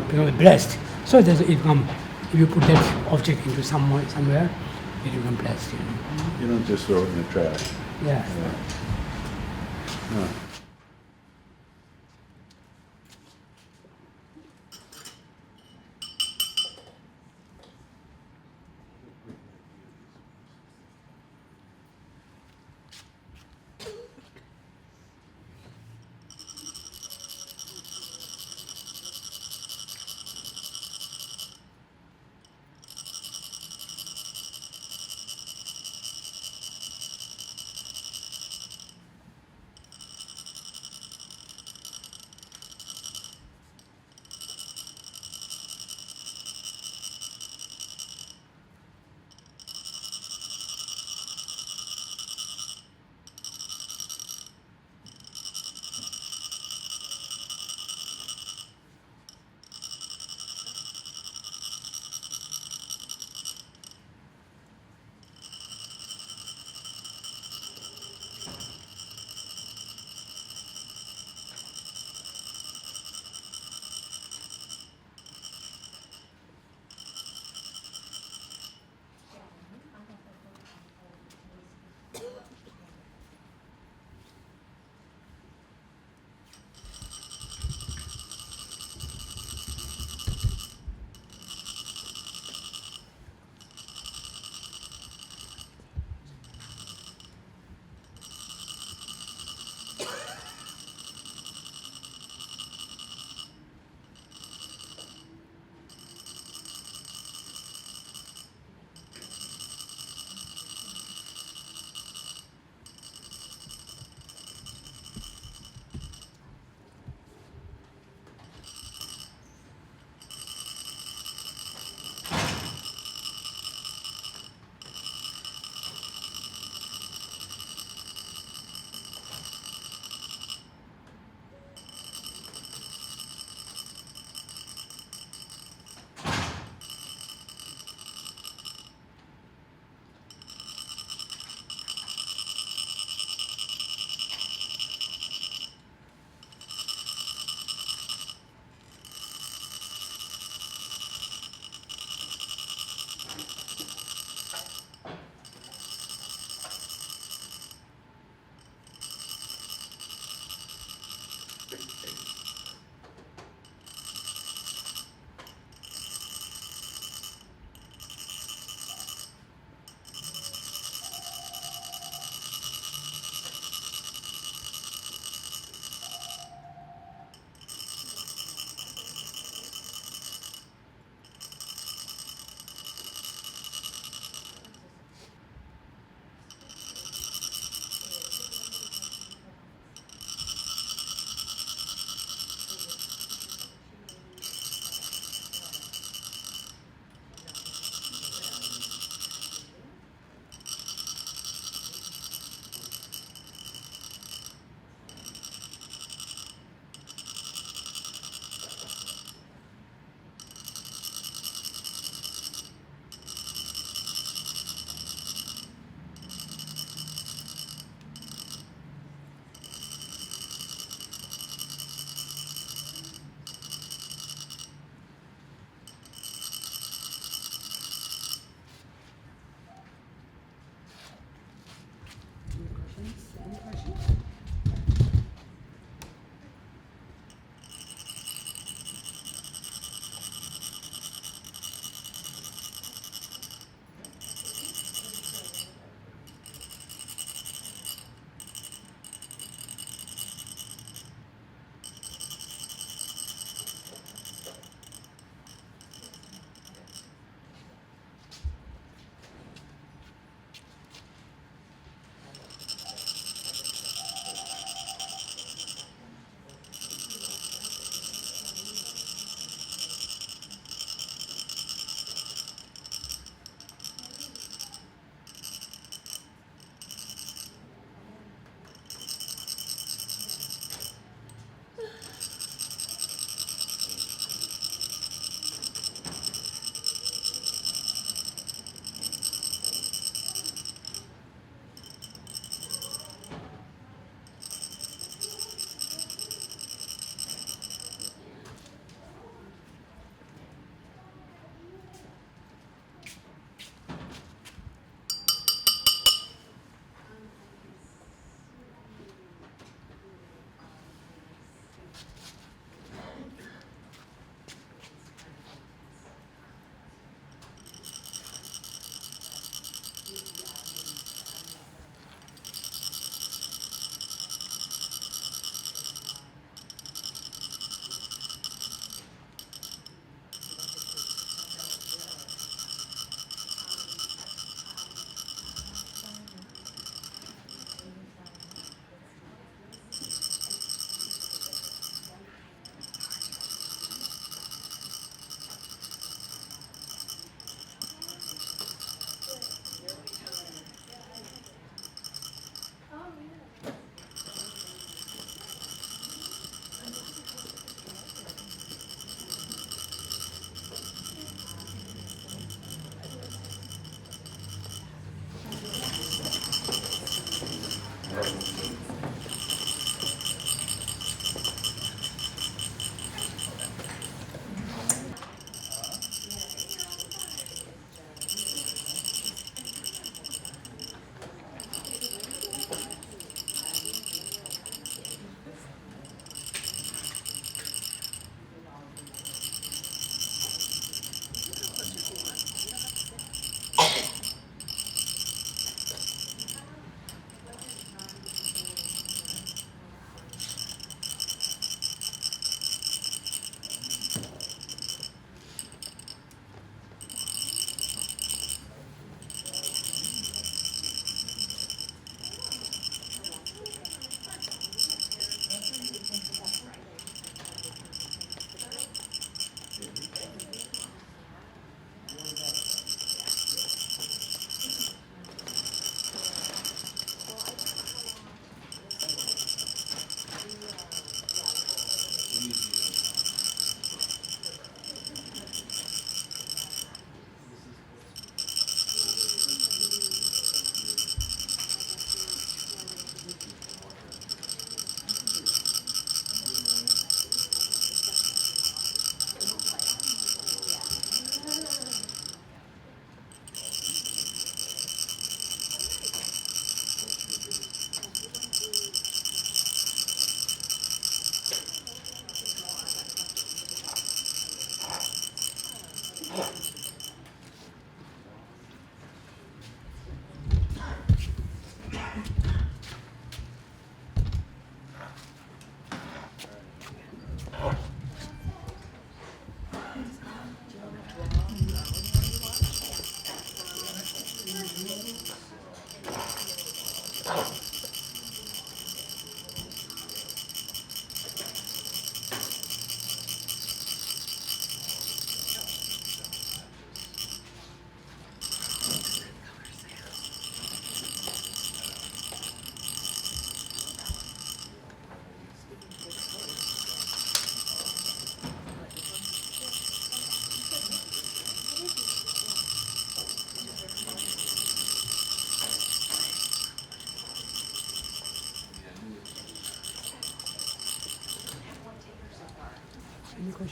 become blessed. So that it become, if you put that object into somewhere, it becomes blessed. You don't just throw it in the trash. Yeah. No.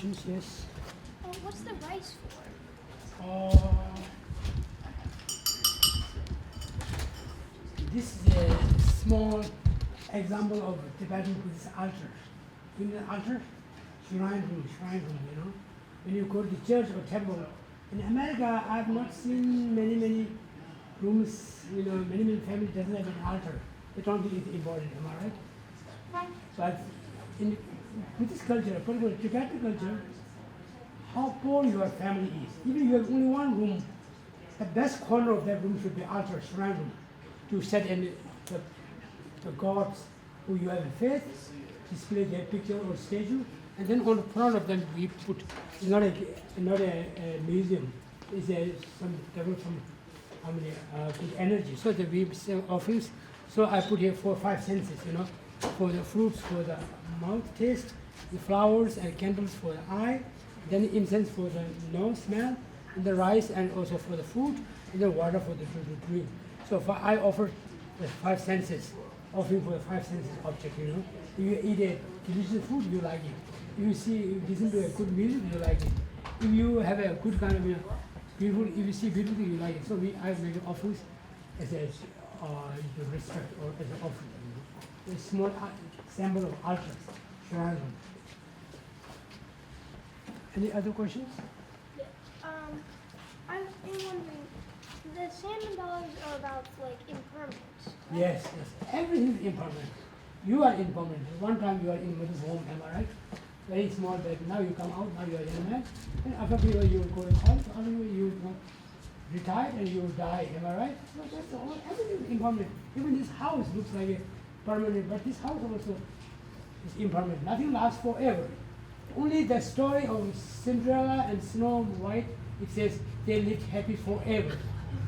questions? Yes. What's the rice for? This is a small example of Tibetan Buddhist altar. You know altar? Shrine room, you know. When you go to the church or temple, in America I have not seen many rooms, you know, many families doesn't have an altar. They don't think it's important, am I right? But in Buddhist culture, particularly Tibetan culture, how poor your family is. Even you have only one room, the best corner of that room should be altar, shrine room, to set in the gods who you have in faith, display their picture or statue, and then on the front of them we put, it's not a museum, it's some good energy. So that we sell offerings. So I put here 4 or 5 senses, you know, for the fruits, for the mouth taste, the flowers and candles for the eye, then incense for the nose smell, and the rice and also for the food, and the water for the drink. So I offer the 5 senses, offering for the 5 senses object, you know. If you eat a delicious food, you like it. If you listen to a good music, you like it. If you have a good kind of, you know, beautiful, if you see beautiful thing, you like it. So I make offerings as a respect or as an offering. You know. A small symbol of altar, shrine. Any other questions? I'm wondering, the sand mandalas are about like impermanence. Right? Yes. Everything is impermanent. You are impermanent. One time you are in mother's womb, am I right? Very small baby. Now you come out, now you are a young man. And after a year you will go to college, after a year you will retire and you will die, am I right? So that's all, everything is impermanent. Even this house looks like a permanent, but this house also is impermanent. Nothing lasts forever. Only the story of Cinderella and Snow White, it says they lived happy forever.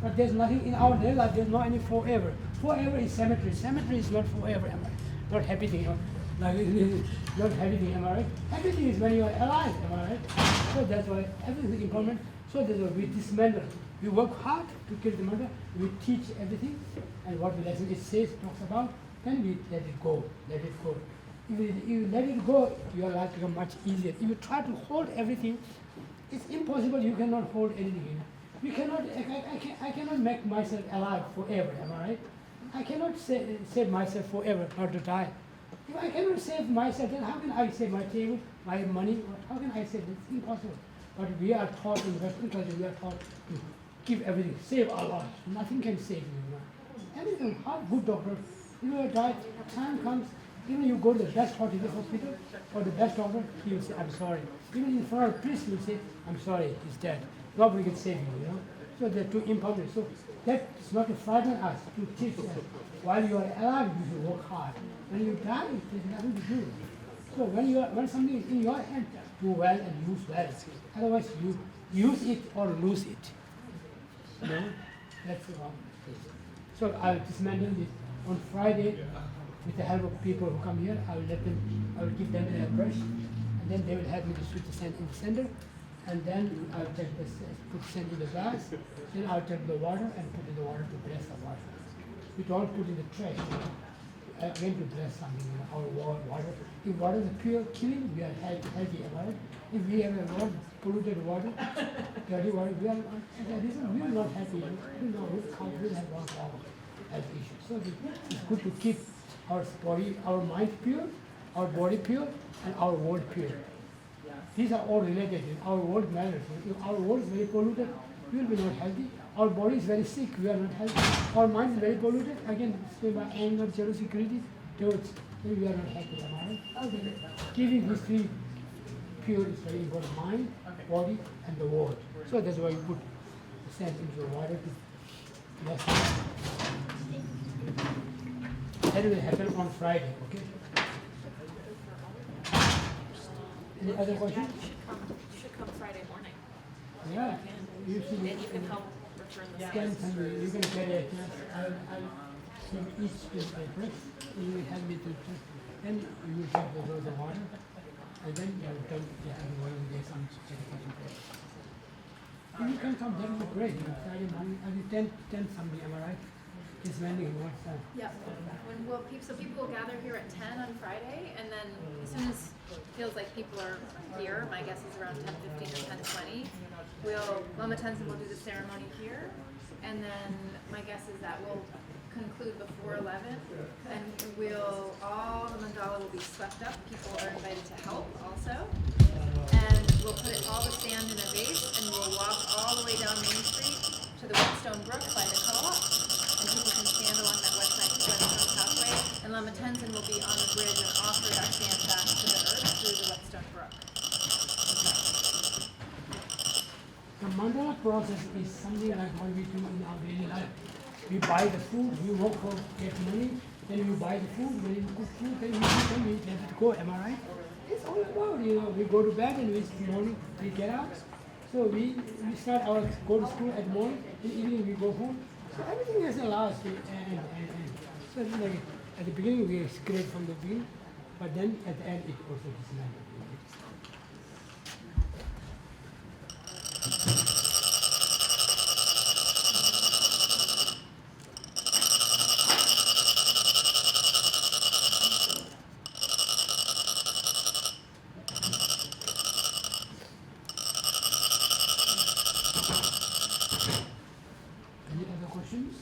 But there's nothing in our daily life, there's not any forever. Forever is cemetery. Cemetery is not forever, am I right? Not happy thing, you know? Like, not happy thing, am I right? Happy thing is when you are alive, am I right? So that's why everything is impermanent. So that's why we dismantle. We work hard to kill the murder, we teach everything, and what the lesson it says, talks about, then we let it go, let it go. If you let it go, your life becomes much easier. If you try to hold everything, it's impossible, you cannot hold anything. You know? You cannot, I cannot make myself alive forever, am I right? I cannot save myself forever, not to die. If I cannot save myself, then how can I save my table, my money? How can I save it? It's impossible. But we are taught in Western culture, we are taught to give everything, save our lives. Nothing can save you. You know? Everything, how good doctor, you will die, time comes, even you go to the best hospital or the best doctor, he will say, I'm sorry. Even in front of a priest, he will say, I'm sorry, he's dead. Nobody can save you, you know. So they're too impermanent. So that's not to frighten us, to teach us. While you are alive, you should work hard. When you die, there's nothing to do. So when something is in your hand, do well and use well. Otherwise, you use it or lose it. You know? That's the wrong case. So I'll dismantle this on Friday with the help of people who come here. I will give them a brush, and then they will help me to sweep the sand in the center. And then I'll take put sand in the glass, then I'll take the water and put in the water to bless the water. We don't put in the trash. Again to bless something, you know, our water. If water is pure killing, we are healthy, right? If we have a polluted water, dirty water, we are not happy. We will have one problem, health issues. So it's good to keep our body, our mind pure, our body pure, and our world pure. These are all related. Our world matters. If our world is very polluted, we will be not healthy. Our body is very sick, we are not healthy. Our mind is very polluted, again, by anger, jealousy, greed, towards, then we are not happy. Okay. Keeping these 3 pure is very important: mind, body, and the world. So that's why you put the sand into the water to bless it. That will happen on Friday, okay? Any other questions? You should come Friday morning. Yeah. You should. And you can help return the Can sand. you can get it. I'll give each piece a brush. You will help me to touch. Then you will have the rose of water. And then you will come to everyone and get some dedication prayer. If you can come, that would be great. You know, Friday morning, I will 10 something, am I right? It's vending what time? Yep. So people will gather here at 10 on Friday, and then as soon as it feels like people are here, my guess is around 10:15 or 10:20, Lama Tenzin will do the ceremony here, and then my guess is that we'll conclude before 11, and all the mandala will be swept up. People are invited to help also, and we'll put all the sand in a vase, and we'll walk all the way down Main Street to the Whetstone Brook by the co-op, and people can stand along that Whetstone pathway, and Lama Tenzin will be on the bridge and offer that sand back to the earth through the Whetstone Brook. The mandala process is something like what we do in our daily life. We buy the food, we work for get money, then we buy the food, when you cook food, then we let it go, am I right? It's all about, we go to bed and in the morning we get up. So we start go to school at morning, in the evening we go home. So everything has a last and so it's like at the beginning we create from the beginning, but then at the end it also dismantled. Any other questions?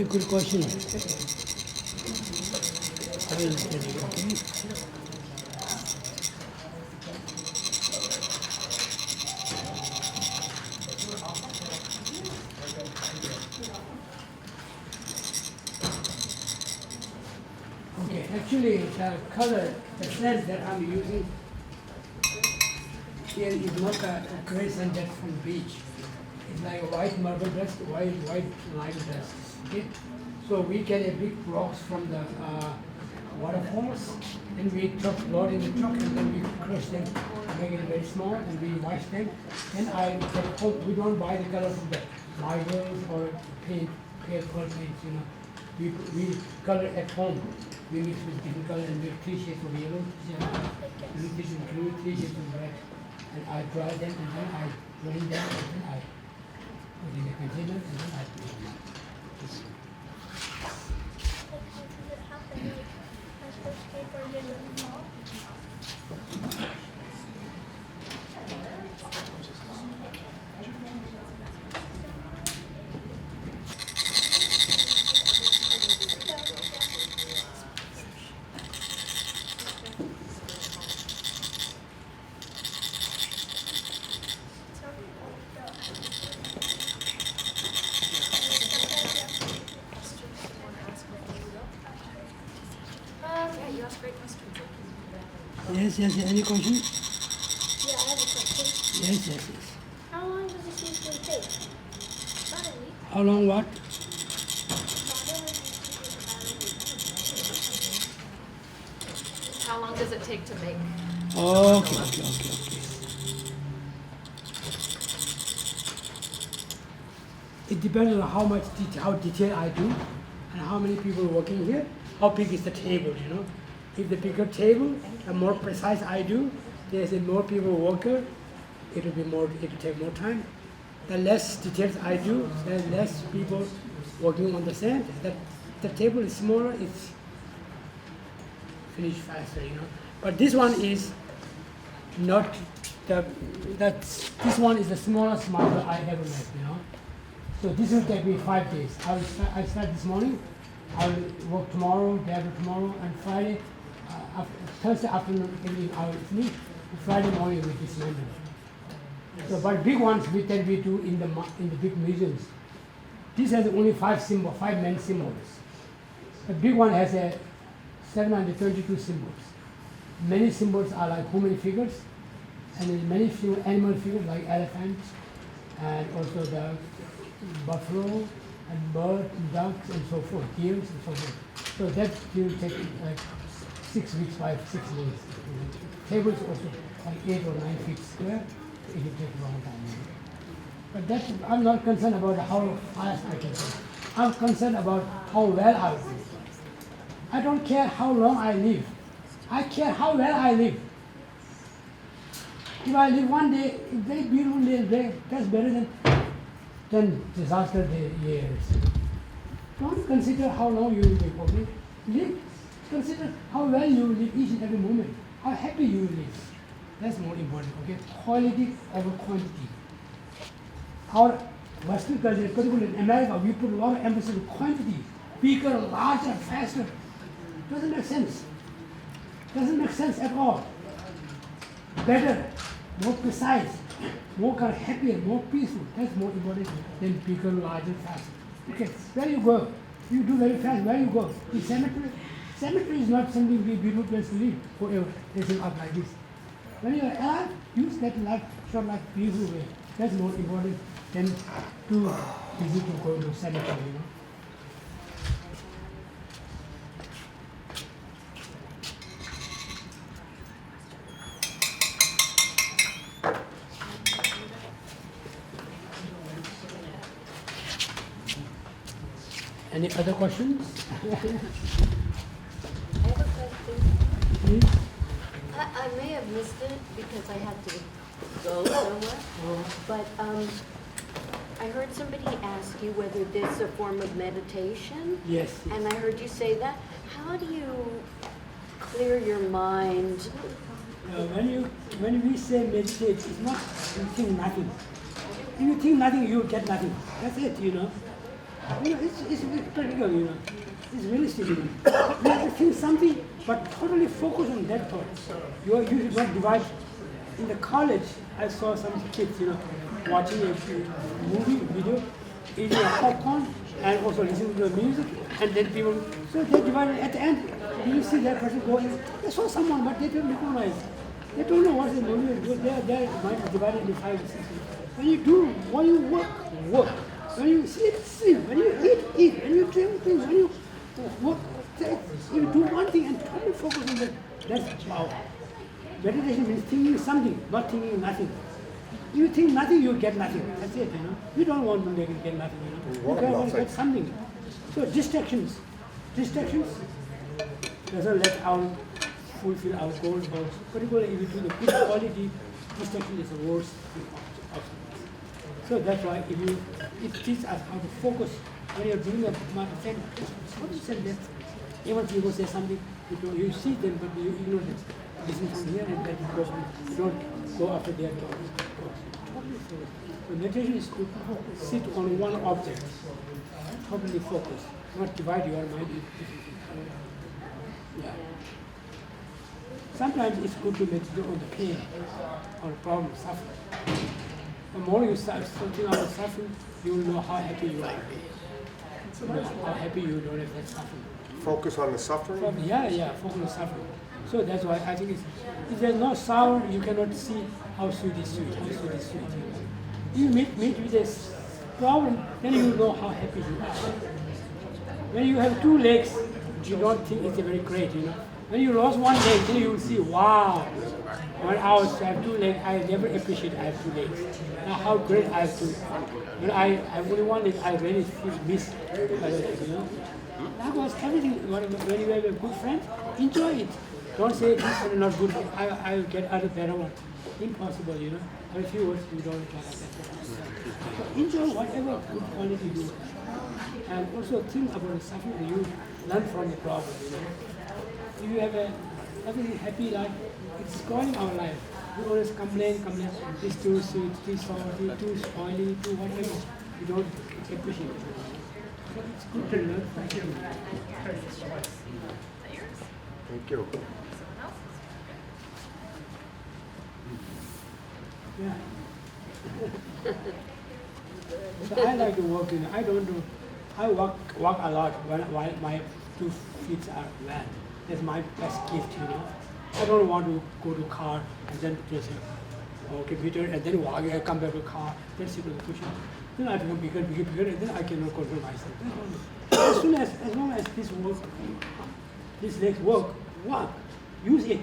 Very good question. I will understand it, okay? Okay, actually the color, the sense that I'm using here is not a transcendent from beach. It's like a white marble dust, white lime dust. Okay? So we get a big rocks from the waterfalls, and we load in the truck, and then we crush them, make it very small, and we wash them. Then we don't buy the color from the marbles or paint, color paints, you know. We color at home. We mix with different colors and make 3 shades of yellow, 3 shades of red. And I dry them, and then I drain them, and then I put in the container, and then I put them out. Does it happen like as the paper gets small? Yes. Any question? Yeah, I have a question. Yes. How long does this usually take? About a week. How long what? How long does it take to make? Okay. It depends on how much how detailed I do, and how many people working here. How big is the table? You know, if the bigger table, the more precise I do. There's more people worker. It'll take more time. The less details I do, the less people working on the sand. The table is smaller. It's finished faster. You know, but this one is not this one is the smallest marble I ever made. You know. So this will take me 5 days. I start this morning. I will work tomorrow, day after tomorrow, and Friday, Thursday afternoon, evening I will finish. Friday morning we dismantle. So, but big ones we do in the big museums. This has only 5 main symbols. The big one has 722 symbols. Many symbols are like human figures, and many few animal figures like elephants, and also the buffalo, and birds, and ducks, and so forth, deers, and so forth. So that will take like 6 weeks, 6 days. Tables also like 8 or 9 feet square. It will take a long time. But I'm not concerned about how fast I can do. I'm concerned about how well I do. I don't care how long I live. I care how well I live. If I live one day, a very beautiful day, that's better than disaster years. Don't consider how long you live, okay? Live. Consider how well you live each and every moment. How happy you live. That's more important, okay? Quality over quantity. Our Western culture, particularly in America, we put a lot of emphasis on quantity. Bigger, larger, faster. Doesn't make sense. Doesn't make sense at all. Better, more precise, more kind of happier, more peaceful. That's more important than bigger, larger, faster. Okay, where you go? You do very fast. Where you go? The cemetery. Cemetery is not something beautiful place to live forever. Dressing up like this. When you are alive, use that life, short life, beautiful way. That's more important than too easy to go to cemetery. You know. Any other questions? I have a question. Please? I may have missed it because I had to go somewhere. But I heard somebody ask you whether this is a form of meditation. Yes. And I heard you say that. How do you clear your mind? When we say meditate, it's not you think nothing. If you think nothing, you get nothing. That's it, you know. It's practical, It's realistic, You have to feel something, but totally focus on that thought. You should not divide. In the college, I saw some kids, watching a movie, video, eating a popcorn, and also listening to the music, and then people, so they divided at the end. You see that person going, they saw someone, but they don't recognize. They don't know what the movie is. Their mind is divided into 5 or 6. When you work. When you sleep. When you eat. When you drink, when you work, you do one thing and totally focus on that. That's power. Meditation means thinking something, not thinking nothing. You think nothing, you get nothing. That's it, You don't want to get nothing, You want to get something. So distractions doesn't let our fulfill our goals. Particularly if you do the good quality, distraction is the worst of. So that's why it teaches us how to focus when you're doing a meditation. Even people say something, you see them, but you ignore them. Listen from here and then you don't go after their thoughts. So meditation is to sit on one object, totally focus, not divide your mind. Yeah. Sometimes it's good to meditate on the pain or problem, suffering. The more you start something about suffering, you will know how happy you are. How happy you don't have that suffering. Focus on the suffering? Focus on suffering. So that's why I think if there's no sound, you cannot see how sweet is sweet, You meet with this problem, then you know how happy you are. When you have 2 legs, you don't think it's very great, When you lost 1 leg, then you will see, wow. When I have 2 legs, I never appreciate I have 2 legs. Now how great I have 2. When I have only 1 leg, I really miss my legs, Likewise, everything, when you have a good friend, enjoy it. Don't say this is not good, I will get other better one. Impossible, Every few words you don't get that. So enjoy whatever good quality you have. And also think about the suffering you learn from the problem, If you have everything happy life, it's spoiling our life. We always complain, it's too sweet, too salty, too spoily, too whatever. You don't appreciate it. So it's good to learn from you. Thank you. Yeah. So I like to walk, I don't do, I walk a lot while my 2 feet are wet. That's my best gift, I don't want to go to car and then just computer and then walk, I come back to car, then sit on the cushion. Then I become bigger, and then I cannot control myself. As long as these legs work, use it.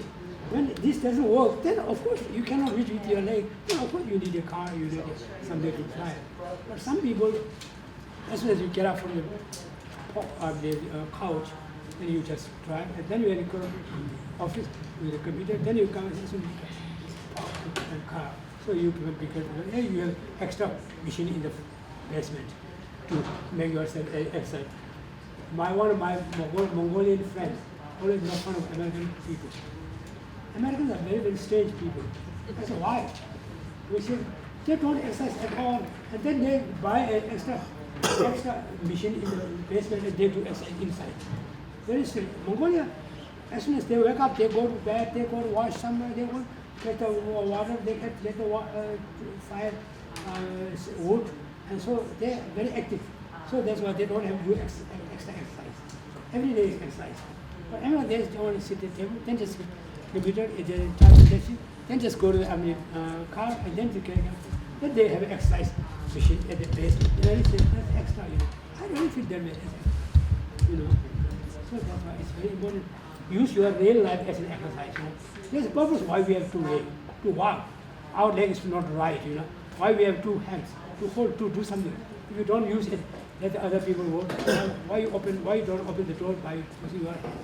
When this doesn't work, then of course you cannot reach with your leg. Then of course you need a car, you need somewhere to fly. But some people, as soon as you get up from the couch, then you just drive, and then you go to the office with a computer, then you come and soon a car. So you become bigger, and you have extra machine in the basement to make yourself exercise. One of my Mongolian friends always make fun of American people. Americans are very, very strange people. I said, why? We said, they don't exercise at all, and then they buy an extra machine in the basement and they do exercise inside. Very strange. Mongolia, as soon as they wake up, they go to bed, they go to wash somewhere, they go get the water, they get the fire, wood, and so they're very active. So that's why they don't have to do extra exercise. Every day is exercise. But every day they only sit at the table, then just computer, then just go to the car, and then they have an exercise machine at the base. That's extra, I really feel that way, So that's why it's very important. Use your real life as an exercise. There's a purpose why we have 2 legs, to walk. Our leg is not right, Why we have 2 hands, to hold, to do something. If you don't use it, let the other people work. Why you don't open the door by using your hand?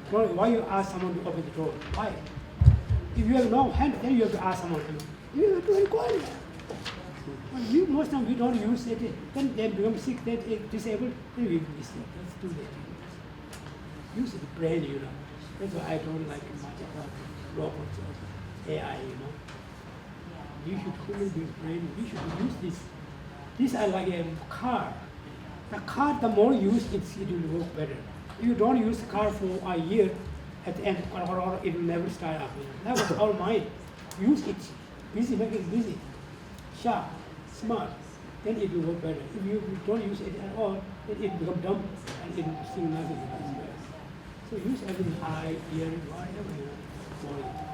Why you ask someone to open the door? Why? If you have no hand, then you have to ask someone to. You have to inquire. But most of we don't use it. Then they become sick, they disabled, then we will be sick. That's too late. Use the brain, That's why I don't like much about robots or AI, You should human beings brain. We should use this. These are like a car. The car, the more you use it will work better. If you don't use the car for a year, at the end, or it will never start up. That was our mind. Use it. Busy, make it busy. Sharp, smart. Then it will work better. If you don't use it at all, then it becomes dumb and it will still nothing. So use everything, eye, ear, whatever you want.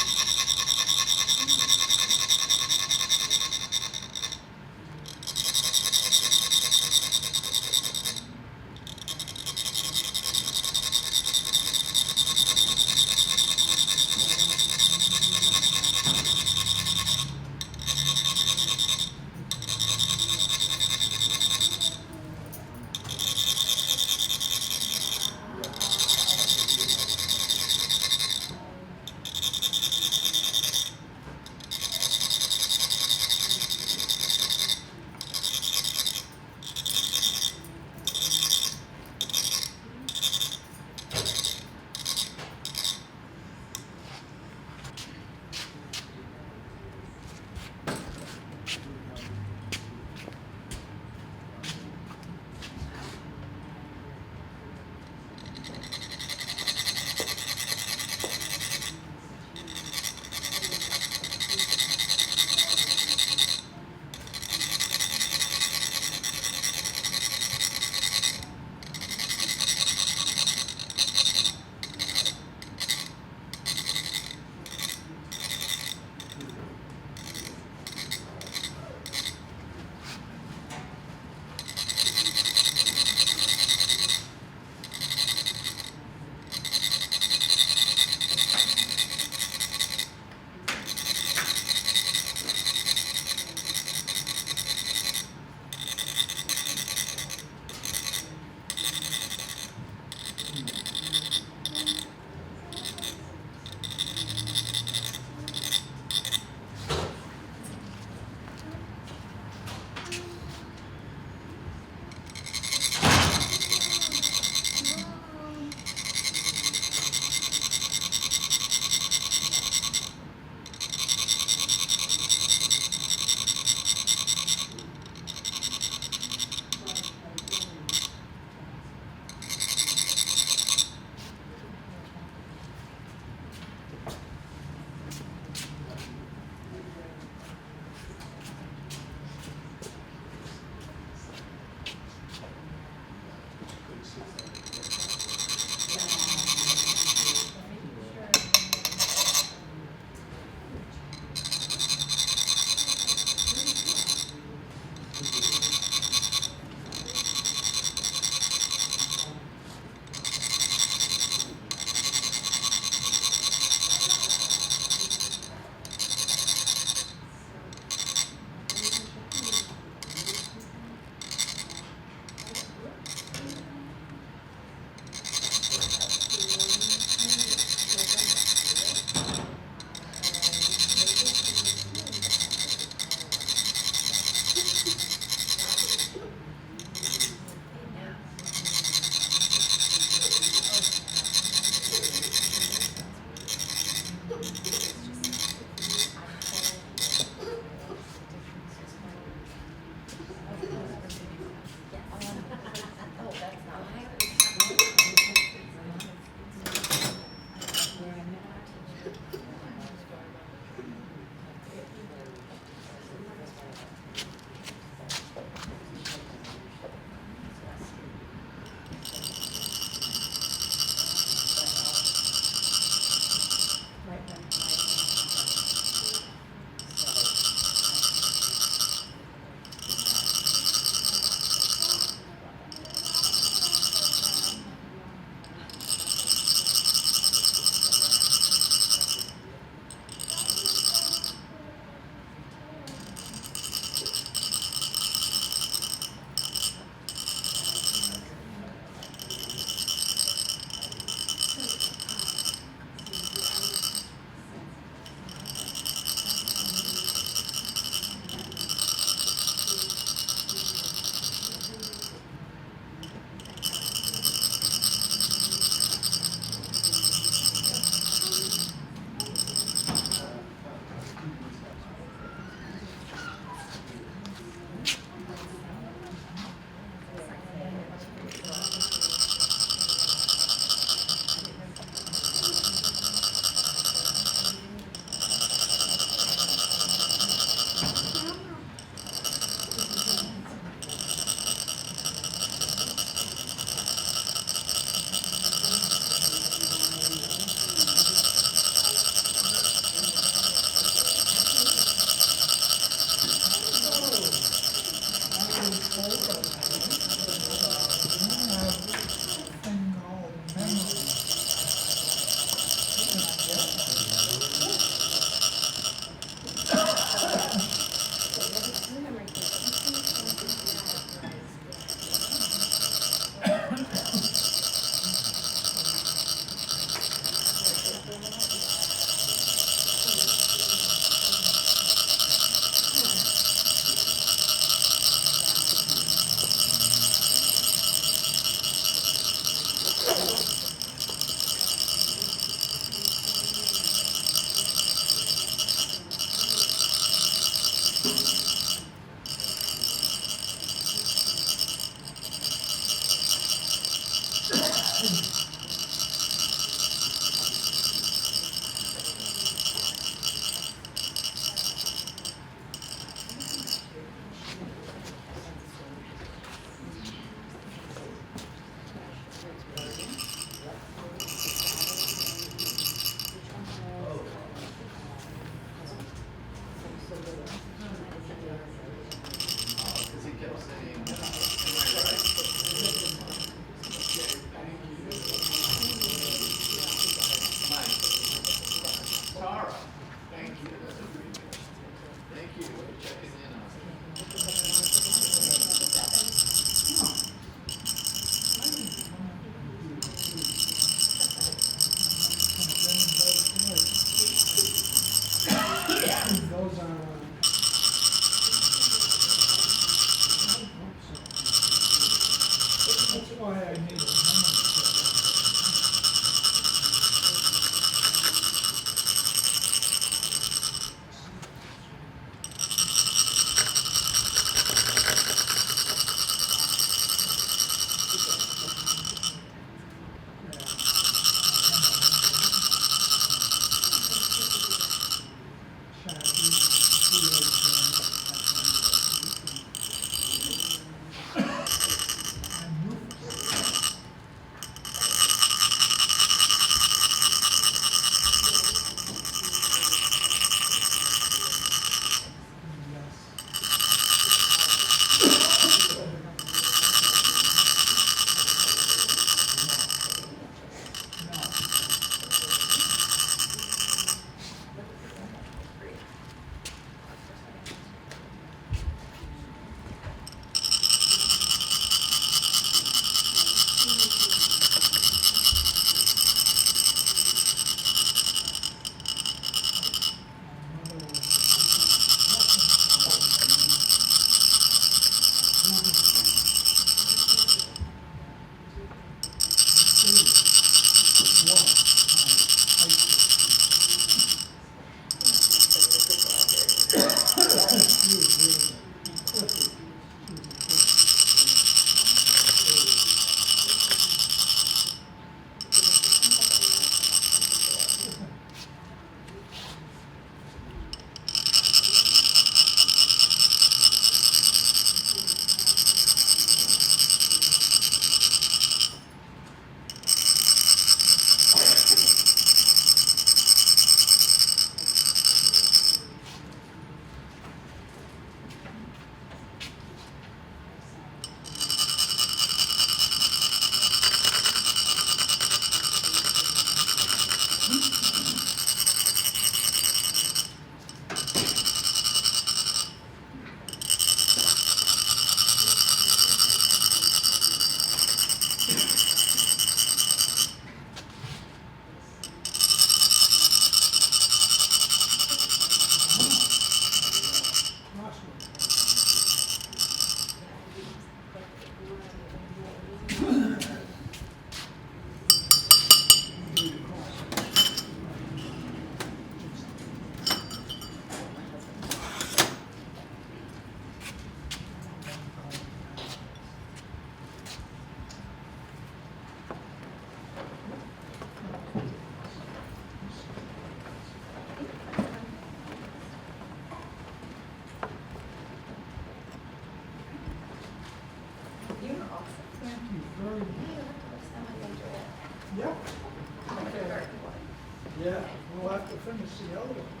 Yeah, we'll have to finish the other one.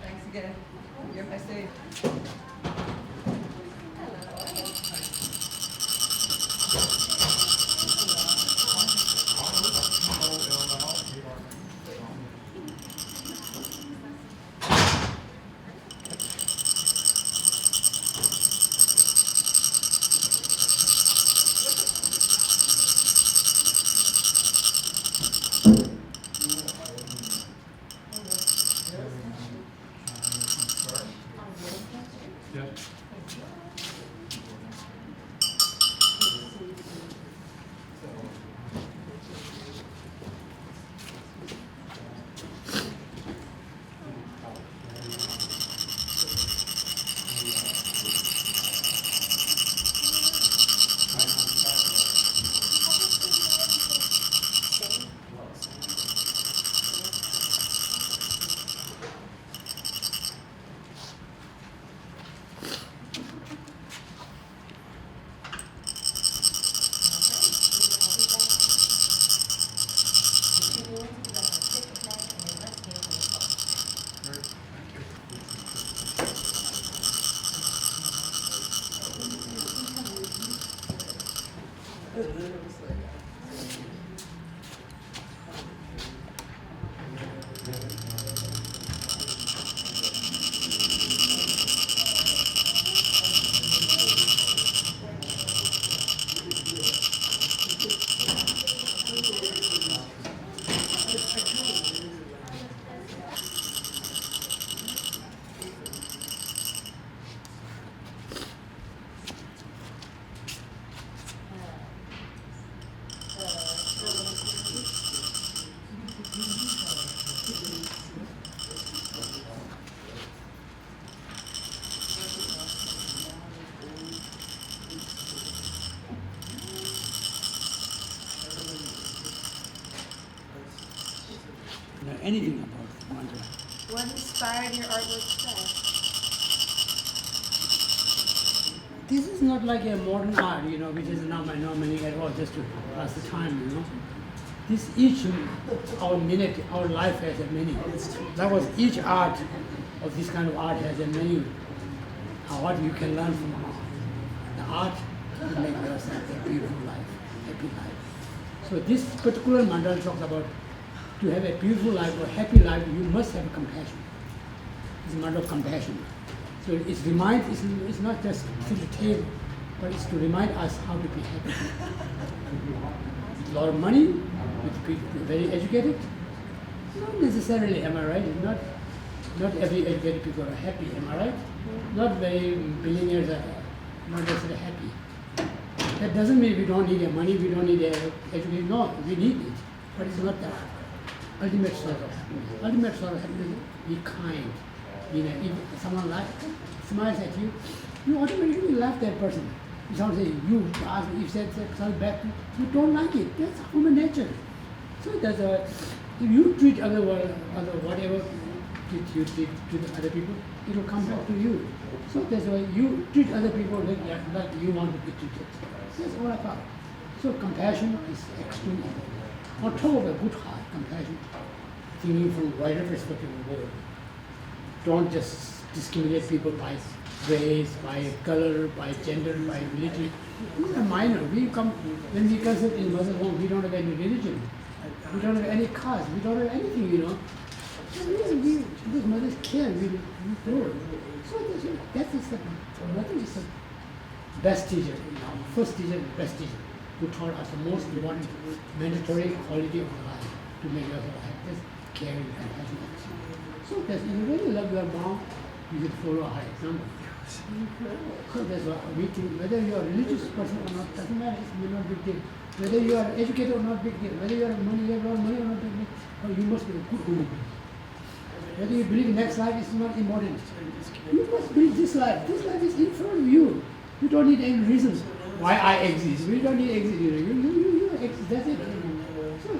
Thanks again. You're my safe. Know anything about mandala? What inspired your artwork today? This is not like a modern art, which is now normally at all just to pass the time, This each, our minute, our life has a meaning. That was each art of this kind of art has a meaning. What you can learn from art. The art will make yourself a beautiful life, happy life. So this particular mandala talks about to have a beautiful life or happy life, you must have compassion. It's a matter of compassion. So it's not just to the table, but it's to remind us how to be happy. A lot of money, with people very educated, not necessarily, am I right? Not every educated people are happy, am I right? Not very billionaires are not necessarily happy. That doesn't mean we don't need money, we don't need education. No, we need it, but it's not the ultimate source of happiness. Ultimate source of happiness is be kind. If someone smiles at you, you automatically laugh that person. If someone says you ask if something back, you don't like it. That's human nature. So if you treat whatever you treat to other people, it will come back to you. So that's why you treat other people like you want to be treated. That's all about. So compassion is extremely important. On top of a good heart, compassion, thinking from wider perspective of the world. Don't just discriminate people by race, by color, by gender, by religion. These are minor. When we concept in Muslim home, we don't have any religion. We don't have any caste. We don't have anything, Because mothers care, we grow. So that's a step. Nothing is best teacher, first teacher and best teacher, who taught us the most important mandatory quality of life to make yourself happy. That's caring and compassion. So that's, if you really love your mom, you should follow her example. So that's what we think. Whether you are a religious person or not, doesn't matter. It's not big deal. Whether you are educated or not, big deal. Whether you have money, you have a lot of money or not, big deal. Or you must be a good human being. Whether you believe next life is not important. You must believe this life. This life is in front of you. You don't need any reasons why I exist. We don't need exist. You exist. That's it. So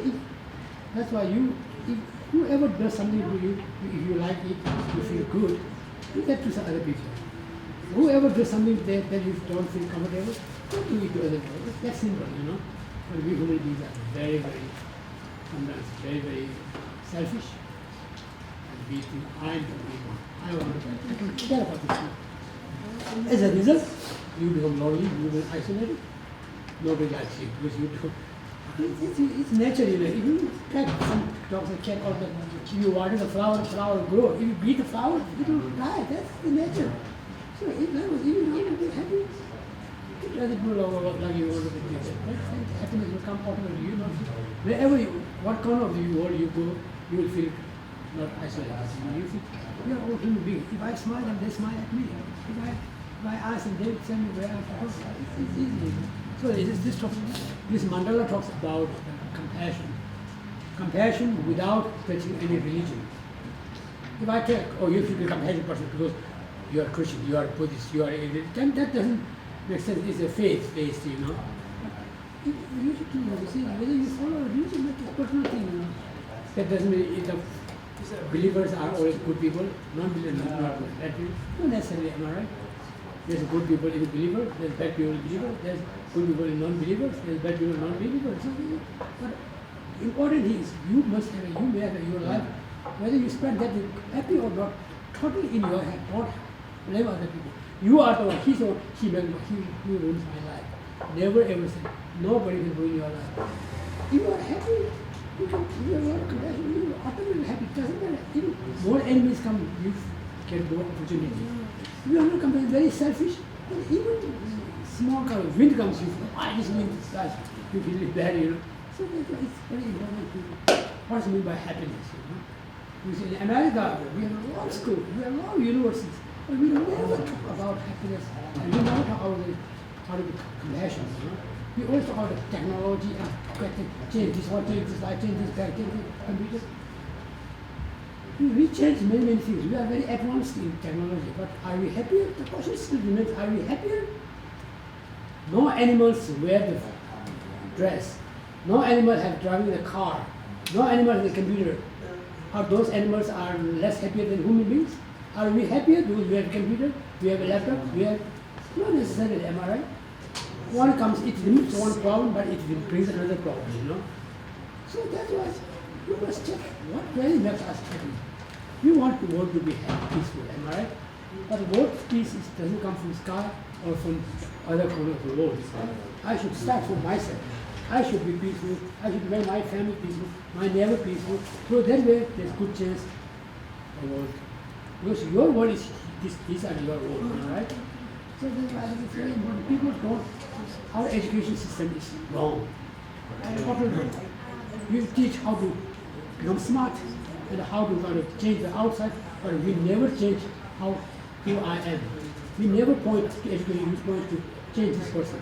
that's why if whoever does something to you, if you like it, you feel good, do that to some other people. Whoever does something that you don't feel comfortable, don't do it to other people. It's that simple, But we human beings are very, very, sometimes very, very selfish. And we think, I'm the big one. I want to care about this one. As a result, you become lonely, you become isolated. Nobody likes you because you don't. It's natural, If you pet some dogs and cat, or if you water the flower will grow. If you beat the flower, it will die. That's the nature. So if that was even how to be happy, it doesn't do like you want to be happy. Happiness will come automatically. Wherever what corner of the world you go, you will feel not isolated. You feel we are all human beings. If I smile, then they smile at me. If I ask them, they tell me where I'm from. It's easy. So this mandala talks about compassion. Compassion without touching any religion. If I tell, you should be a compassionate person because you are Christian, you are Buddhist, you are then that doesn't make sense. It's a faith-based, But you should see whether you follow religion, that's a personal thing, That doesn't mean the believers are always good people, non-believers are not good. That means not necessarily, am I right? There's good people in believers, there's bad people in believers, there's good people in non-believers, there's bad people in non-believers. But important is you may have your life, whether you spend that happy or not, totally in your head. Don't blame other people. You are the one, he's the one, he ruins my life. Never ever say, nobody will ruin your life. If you are happy, you are compassion, you are automatically happy. It doesn't matter. Even more enemies come, you get more opportunity. You are not compassionate, very selfish, but even small kind of wind comes, you feel, this wind is bad. You feel bad, So it's very important what's meant by happiness, You see, in America, we have a lot of schools, we have a lot of universities, but we never talk about happiness, and we never talk about how to be compassionate, We always talk about the technology and change this one, change this, change this, change this, computer. We change many things. We are very advanced in technology, but are we happier? The question still remains, are we happier? No animals wear the dress. No animal have driving the car. No animal has a computer. Are those animals are less happier than human beings? Are we happier because we have a computer, we have a laptop, we have... Not necessarily, am I right? One comes, it removes one problem, but it brings another problem, So that's why you must check what really makes us happy. We want the world to be happy, peaceful, am I right? But the world peace doesn't come from sky or from other corners of the world. I should start from myself. I should be peaceful. I should make my family peaceful, my neighbor peaceful. So that way, there's good chance the world. Because your world is these are your world, am I right? So that's why I think it's very important. People don't. Our education system is wrong. We teach how to become smart and how to change the outside, but we never change who I am. We never point to education, we point to change this person.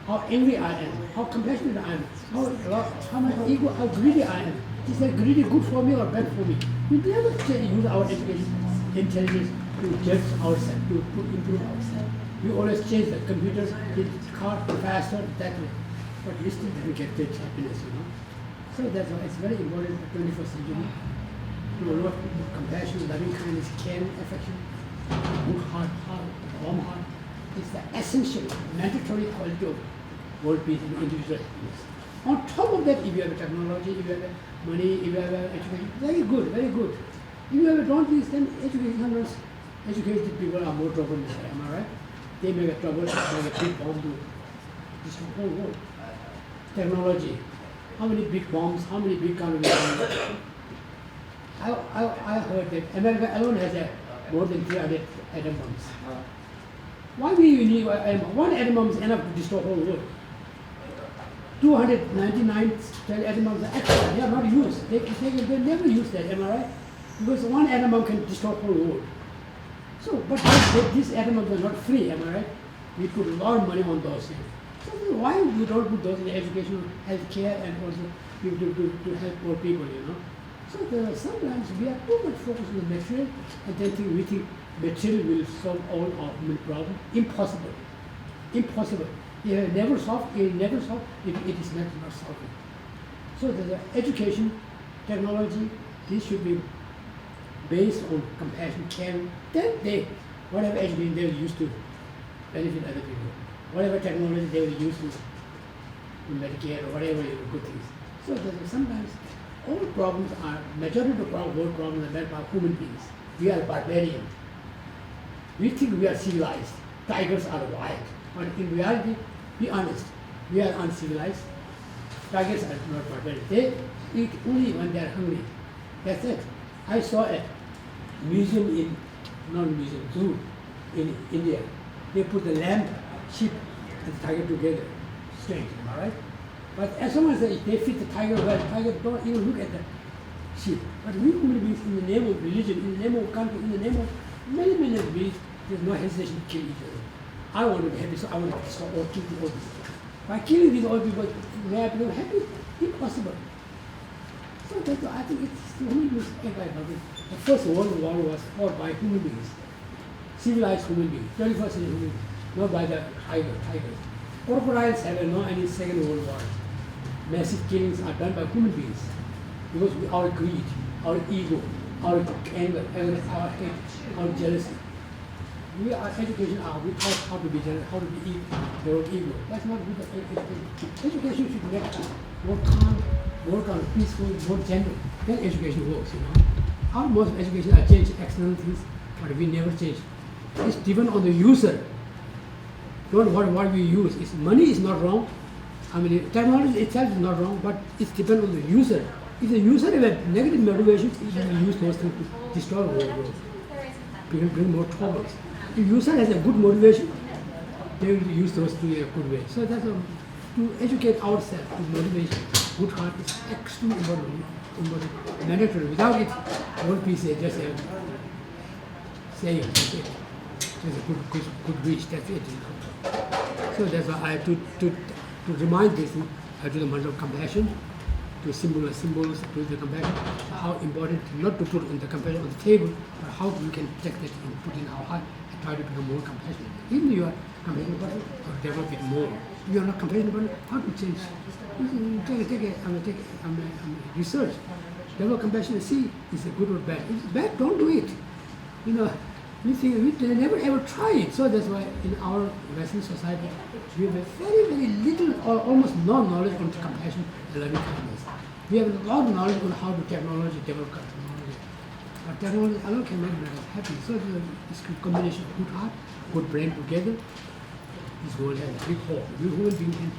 How angry I am, how compassionate I am, how much ego, how greedy I am. Is that greedy good for me or bad for me? We never use our education intelligence to judge ourselves, to improve ourselves. We always change the computers, the car faster, that way. But we still don't get that happiness, So that's why it's very important in the 21st century to promote compassion, loving kindness, caring, affection, good heart, warm heart. It's the essential, mandatory quality of world peace and individual happiness. On top of that, if you have technology, if you have money, if you have education, very good, very good. If you have don't this, then educated people are more troublemakers, am I right? They make a trouble, make a big bomb to destroy the whole world. Technology. How many big bombs, how many big kind of bombs? I heard that America alone has more than 300 atom bombs. Why we need one atom? One atom is enough to destroy whole world. 299 atoms are extra, they are not used. They never use that, am I right? Because one atom can destroy whole world. So, but these atoms are not free, am I right? We put a lot of money on those things. So why we don't put those in education, healthcare, and also to help poor people, you know? So sometimes we are too much focused on the material, and then we think material will solve all our human problems. Impossible. Impossible. It will never solve if it is not solving. So the education, technology, this should be based on compassion, caring. Then whatever education they will use to benefit other people, whatever technology they will use to Medicare or whatever good things. So sometimes all problems are, majority of the world problems are made by human beings. We are barbarians. We think we are civilized. Tigers are wild. But in reality, be honest, we are uncivilized. Tigers are not barbarians. They eat only when they are hungry. That's it. I saw a museum zoo in India. They put the lamb, sheep, and the tiger together. Strange, am I right? But as long as they feed the tiger well, the tiger don't even look at the sheep. But we human beings, in the name of religion, in the name of country, in the name of many beliefs, there's no hesitation to kill each other. I want to be happy, so I want to stop or kill the old people. By killing these old people, may I become happy? Impossible. So that's why I think it's the human beings. The First World War was fought by human beings, civilized human beings, 21st century human beings, not by the tigers. Crocodiles have no any Second World War. Massive killings are done by human beings because our greed, our ego, our anger, our hate, our jealousy. We are education we taught how to be jealous, how to be their own ego. That's not good education. Education should make us more calm, more peaceful, more gentle. Then education works, you know. Our most of education are changed external things, but we never change. It's depend on the user. Not what we use. Money is not wrong. I mean, technology itself is not wrong, but it depends on the user. If the user has negative motivations, it will use those things to destroy the whole world. People bring more troubles. If the user has a good motivation, they will use those to a good way. So that's to educate ourselves, to motivation, good heart is extremely important, mandatory. Without it, one piece is just a saying, that's it. Just a good wish, that's it. You know. So that's why I have to remind this to the Mandala of Compassion, to symbols to the compassion, how important not to put on the compassion on the table, but how we can take it and put in our heart and try to become more compassionate. Even if you are a compassionate person, or develop it more. If you are not compassionate person, how to change? Take research. Develop compassion, see is it good or bad. If it's bad, don't do it. You know, we never ever try it. So that's why in our Western society, we have a very little or almost no knowledge on compassion and loving kindness. We have a lot of knowledge on how to develop technology. But technology alone can make us happy. So this combination of good heart, good brain together, this world has a big hope. We human beings can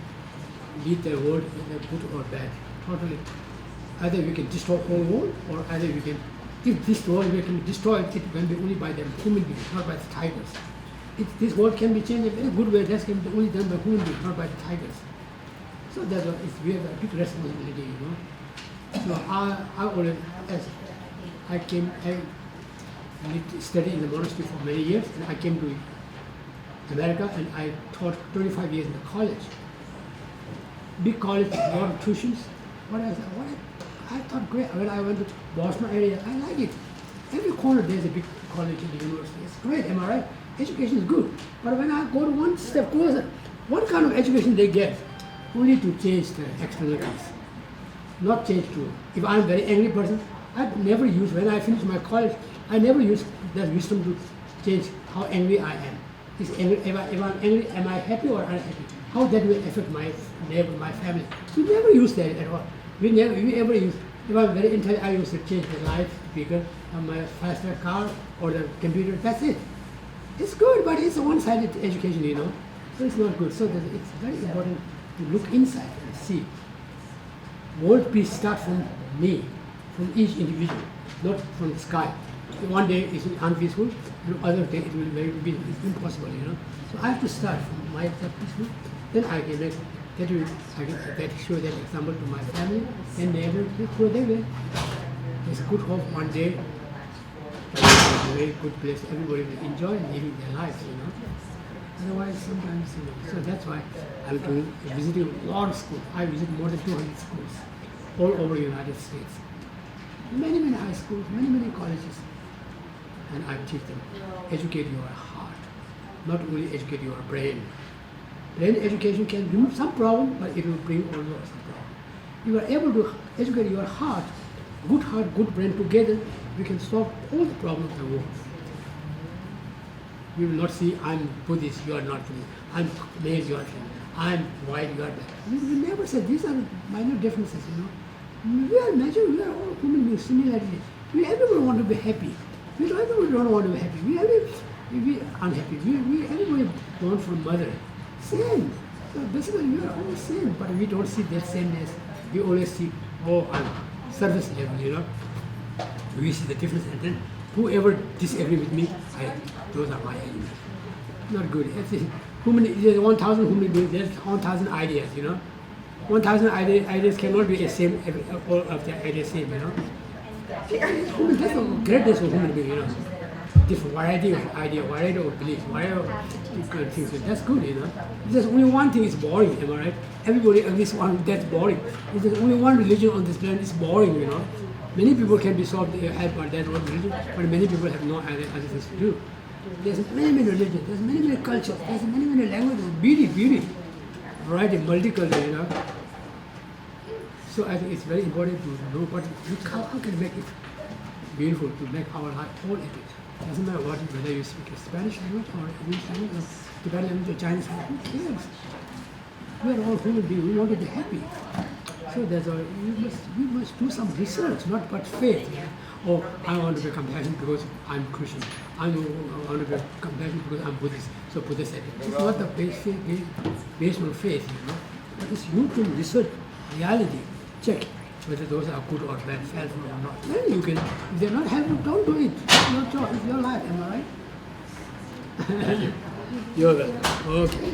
lead the world in a good or bad. Totally. Either we can destroy the whole world, or either we can, if this world we can destroy it, it can be only by the human beings, not by the tigers. If this world can be changed in a very good way, that can be only done by human beings, not by the tigers. So that's why we have a big responsibility, you know. So I always, as I studied in the monastery for many years, and I came to America, and I taught 25 years in the college. Big college, a lot of tuitions. I thought great. When I went to Boston area, I like it. Every corner there's a big college in the university. It's great, am I right? Education is good. But when I go to one step closer, what kind of education they get? Only to change the externalities. Not change to, if I'm a very angry person, I never use, when I finish my college, I never use that wisdom to change how angry I am. If I'm angry, am I happy or unhappy? How that will affect my neighbor, my family. We never use that at all. We ever use, if I'm very intelligent, I use to change the light speaker, my faster car, or the computer, that's it. It's good, but it's a one-sided education, you know. So it's not good. So it's very important to look inside and see. World peace starts from me, from each individual, not from the sky. One day it's unpeaceful, and other day it will be it's impossible, you know. So I have to start from my peaceful, then I can make that show that example to my family and neighbors, so they will. There's good hope one day. It's a very good place. Everybody will enjoy living their lives, you know. Otherwise, sometimes, you know. So that's why I'm visiting a lot of schools. I visit more than 200 schools all over the United States. Many, many high schools, many, many colleges. And I teach them, educate your heart, not only educate your brain. Brain education can remove some problem, but it will bring also some problem. If you are able to educate your heart, good brain together, we can solve all the problems of the world. You will not see, I'm Buddhist, you are not Buddhist. I'm male, you are female. I'm white, you are black. We never say these are minor differences, you know. We are natural, we are all human beings, similarity. Everyone want to be happy. Everyone don't want to be happy. We unhappy. Everybody born from mother. Same. So basically we are all same, but we don't see that sameness. We always see, on surface level, you know. We see the difference, and then whoever disagree with me, those are my enemies. Not good. There's 1,000 human beings, there's 1,000 ideas, you know. 1,000 ideas cannot be the same, all of the ideas same, you know. That's the greatness of human being, you know. Different variety of idea, variety of beliefs, variety of things. That's good, you know. If there's only one thing, it's boring, am I right? Everybody agrees one, that's boring. If there's only one religion on this planet, it's boring, you know. Many people can be solved helped by that one religion, but many people have no other things to do. There's many, many religions, there's many, many cultures, there's many, many languages, beauty, variety, multicultural, you know. So I think it's very important to know how can we make it beautiful, to make our life all it is. Doesn't matter whether you speak a Spanish language or English language or Tibetan language or Chinese language, who cares? We are all human beings, we want to be happy. So we must do some research, not but faith. Or I want to be compassionate because I'm Christian. I want to be compassionate because I'm Buddhist. So Buddha said it. It's not the based on faith, you know. But it's you to research reality, check whether those are good or bad, helpful or not. Then you can, if they're not helpful, don't do it. It's your choice, it's your life, am I right? Thank you. You're welcome. Okay.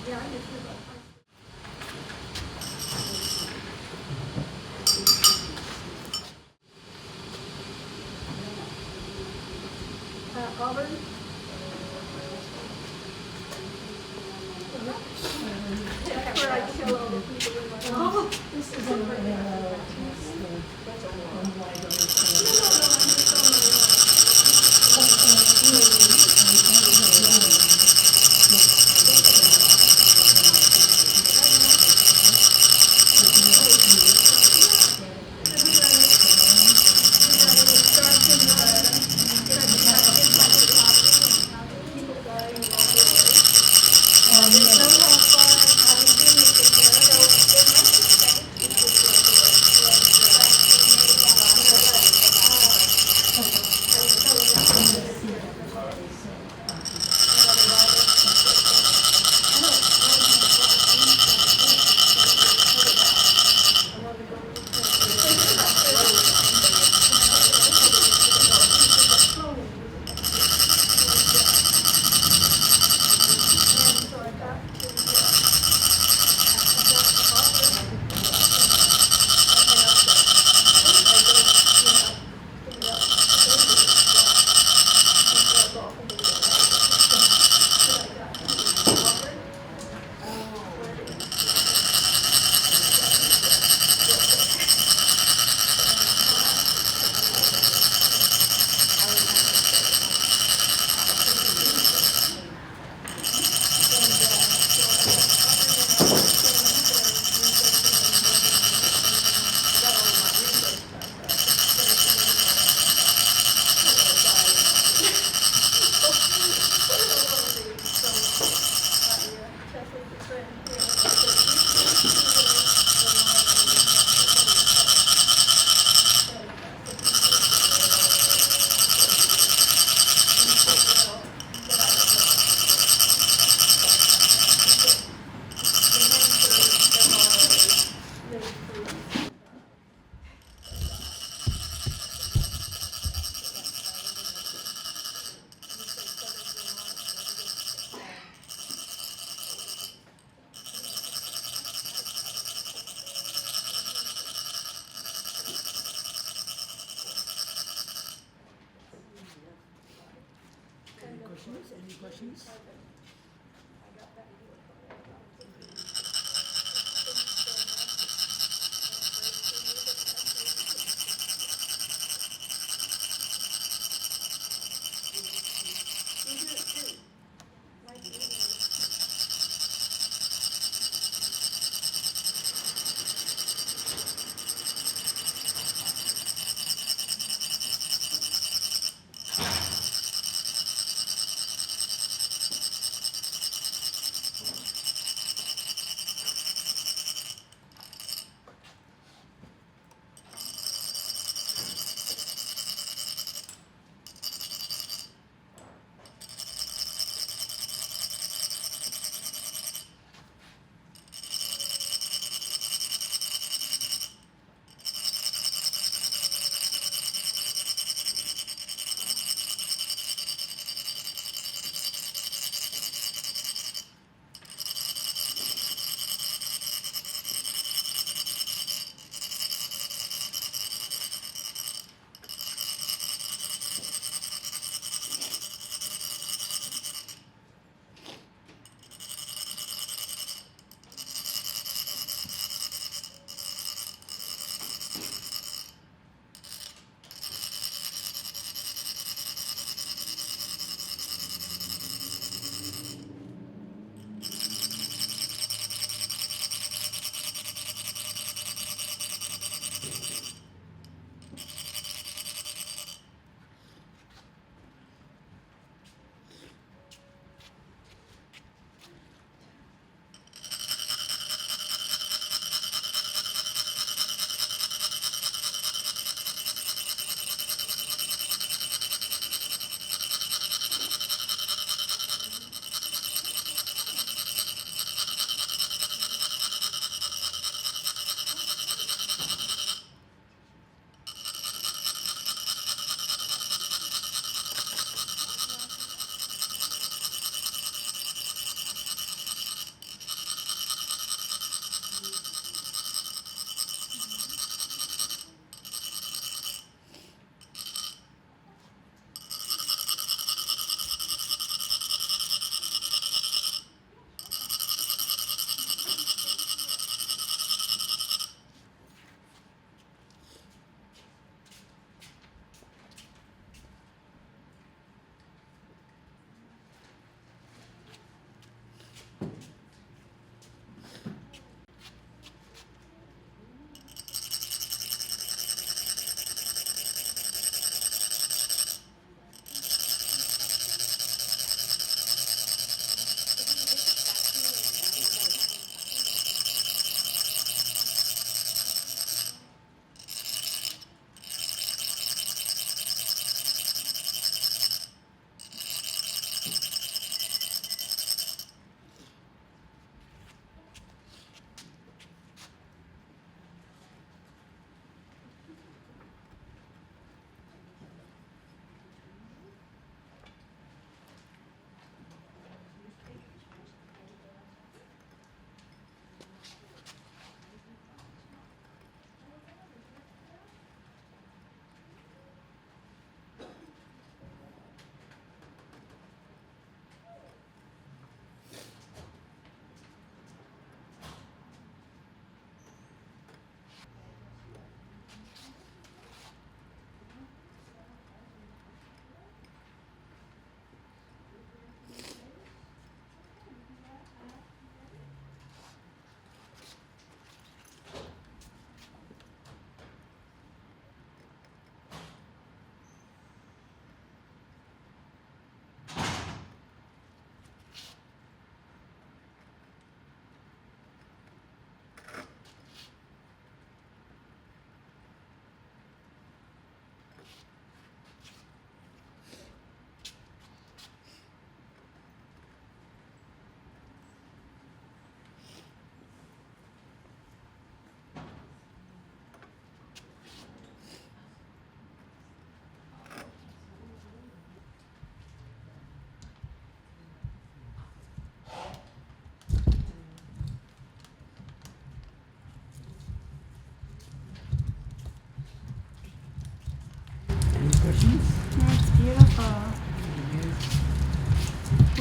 Yeah, I just feel Auburn? That's where I kill all the people in my life. This is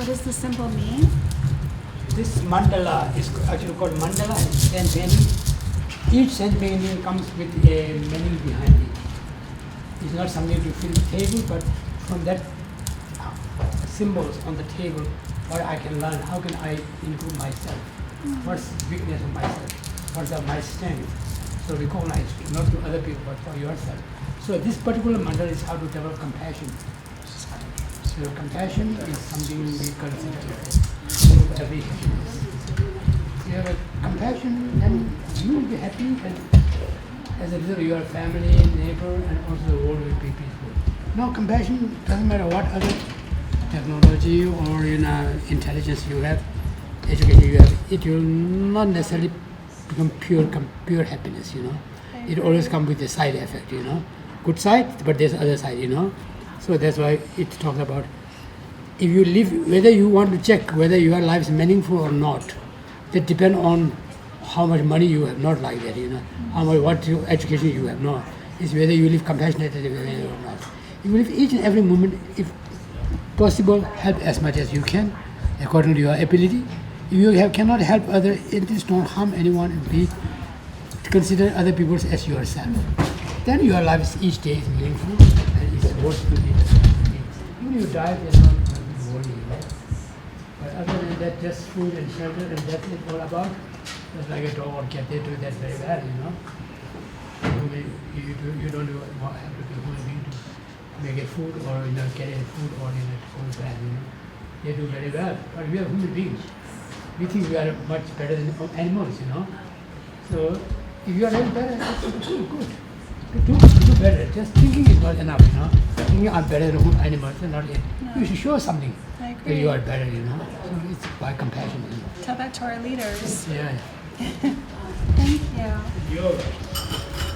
What does the symbol mean? This mandala is actually called mandala and sand painting. Each sand painting comes with a meaning behind it. It's not something to fill the table, but from that symbols on the table, what I can learn, how can I improve myself, what's the weakness of myself, what's my strength. So recognize, not to other people, but for yourself. So this particular mandala is how to develop compassion. So compassion is something we consider as of every happiness. If you have a compassion, then you will be happy, and as a result, your family, neighbor, and also the world will be peaceful. Now, compassion doesn't matter what other technology or intelligence you have, education you have. It will not necessarily become pure happiness. It always comes with a side effect. Good side, but there's other side. So that's why it talks about if you live, whether you want to check whether your life is meaningful or not. That depends on how much money you have, not like that. How much what education you have, no. It's whether you live compassionately or not. You live each and every moment, if possible, help as much as you can, according to your ability. If you cannot help others, at least don't harm anyone and be consider other people as yourself. Then your life is each day is meaningful and it's worth to live. Even if you die, there's not nothing to worry. But other than that, just food and shelter, and that's it all about. Just like a dog or cat, they do that very well. You don't have to be human being to make a food or carry a food or go bad. They do very well. But we are human beings. We think we are much better than animals. So if you are really better, it's good. Do better. Just thinking is not enough. Thinking I'm better than animals is not it. No. You should show something that you are better. So it's by compassion. Tell that to our leaders. Yeah. Thank you. You're right.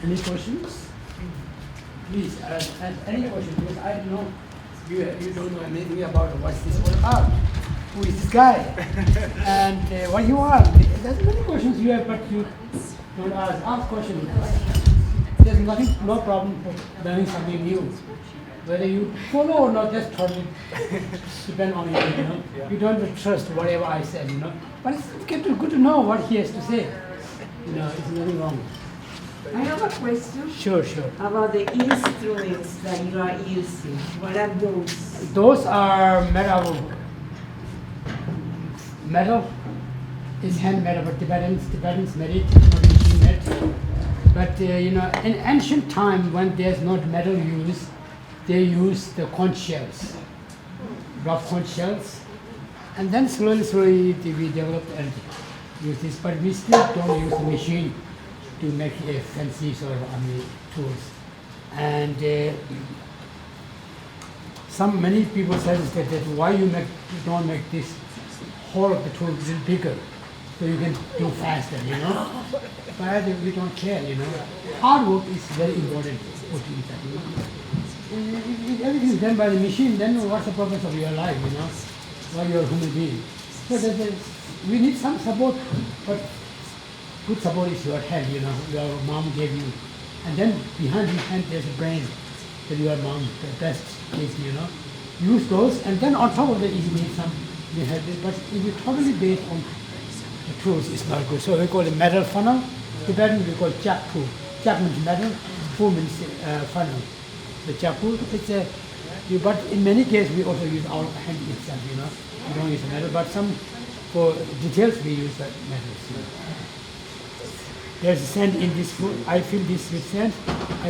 Any questions? Please, and any question, because I don't know, you don't know anything about what's this all about. Who is this guy? And what you are? There's many questions you have, but you don't ask questions. There's nothing, no problem for learning something new. Whether you follow or not, just totally depend on you, you know. You don't have to trust whatever I said, you know. But it's good to know what he has to say. You know, it's nothing wrong. I have a question. Sure. About the instruments that you are using. What are those? Those are made out of metal. It's handmade, but Tibetans made it, not machine made. But you know, in ancient time, when there's not metal used, they use the conch shells, rough conch shells, and then slowly we developed and use this. But we still don't use the machine to make fancy sort of tools. And many people suggested that why you don't make this whole of the tool a little bigger, so you can do faster, you know. But we don't care, you know. Hard work is very important for Tibetan, you know. If everything is done by the machine, then what's the purpose of your life, you know? Why you're a human being? So we need some support, but good support is your head, you know, your mom gave you. And then behind your hand there's a brain that your mom, the best gives you, know. Use those, and then on top of that you need some, but if you totally based on the tools, it's not good. So we call it metal funnel. Tibetan we call chakpu. Chak means metal, pu means funnel. The chakpu, but in many cases we also use our hand itself, you know. We don't use metal, but for details we use the metals. You know. There's sand in this food. I fill this with sand.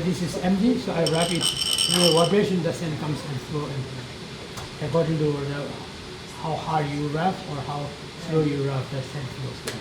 This is empty, so I wrap it. When the vibration, the sand comes and flow. And according to how hard you wrap or how slow you wrap, the sand flows.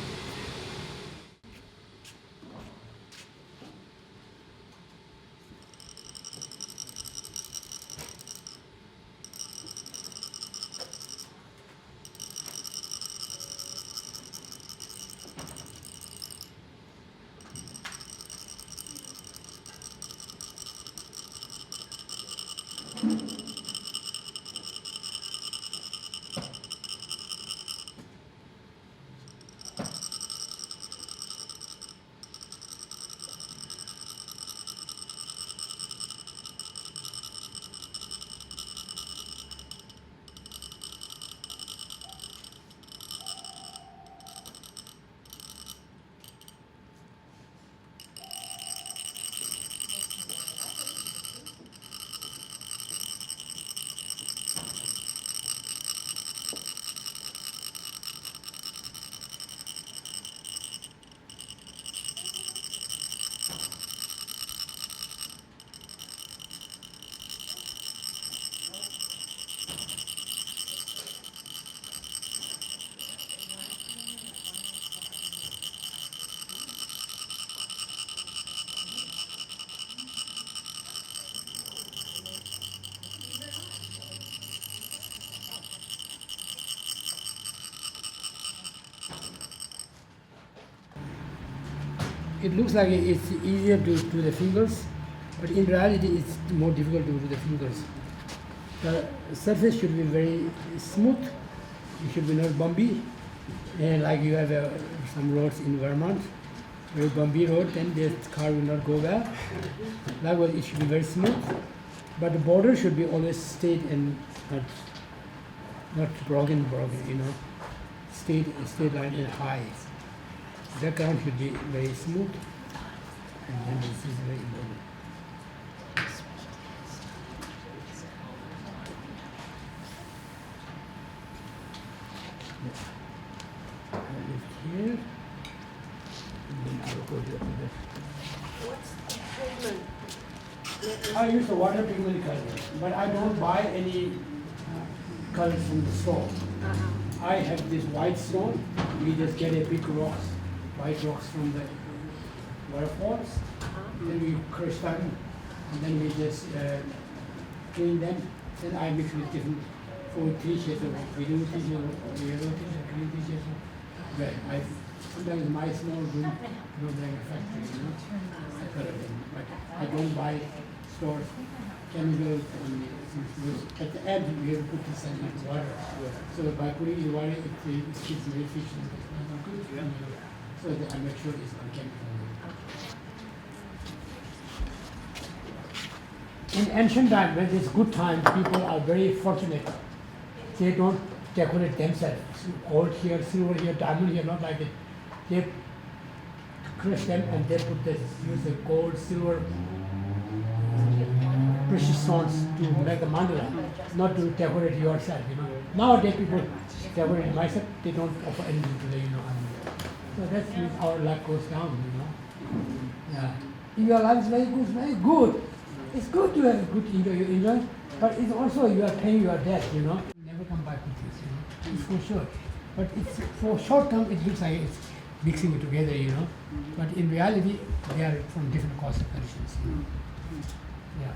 it looks like it's easier to do the fingers, but in reality it's more difficult to do the fingers. The surface should be very smooth, it should be not bumpy, and like you have some roads in Vermont, very bumpy road, then the car will not go well. Likewise, it should be very smooth, but the border should be always straight and not broken, you know, straight line and high. Background should be very smooth, and then this is very important. I lift here, and then I will go to the. What's the pigment? I use the water pigment color, but I don't buy any colors from the store. I have this white stone. We just get a big rocks, white rocks from the waterfalls. Then we crush them, and then we just clean them. Then I mix with different 3 shades of blue, 3 shades of yellow, 3 shades of green, 3 shades of red. Sometimes my small room, like a factory, you know, that kind of thing. But I don't buy stores chemicals and at the end we have to put this in water. So by putting in water it keeps very efficient. So that I make sure it's not chemical. In ancient time, when it's good time, people are very fortunate. They don't decorate themselves. Gold here, silver here, diamond here, not like it. They crush them and they put this, use the gold, silver, precious stones to make a mandala, not to decorate yourself, you know. Nowadays people decorate myself, they don't offer anything to the, you know. So that means our life goes down, you know. Yeah. If your life is very good. It's good to have a good enjoy, but it's also you are paying your debt, you know. You never come back with this, you know. It's for sure. But it's for short term it looks like it's mixing it together, you know. But in reality they are from different causes conditions, you know. Yeah.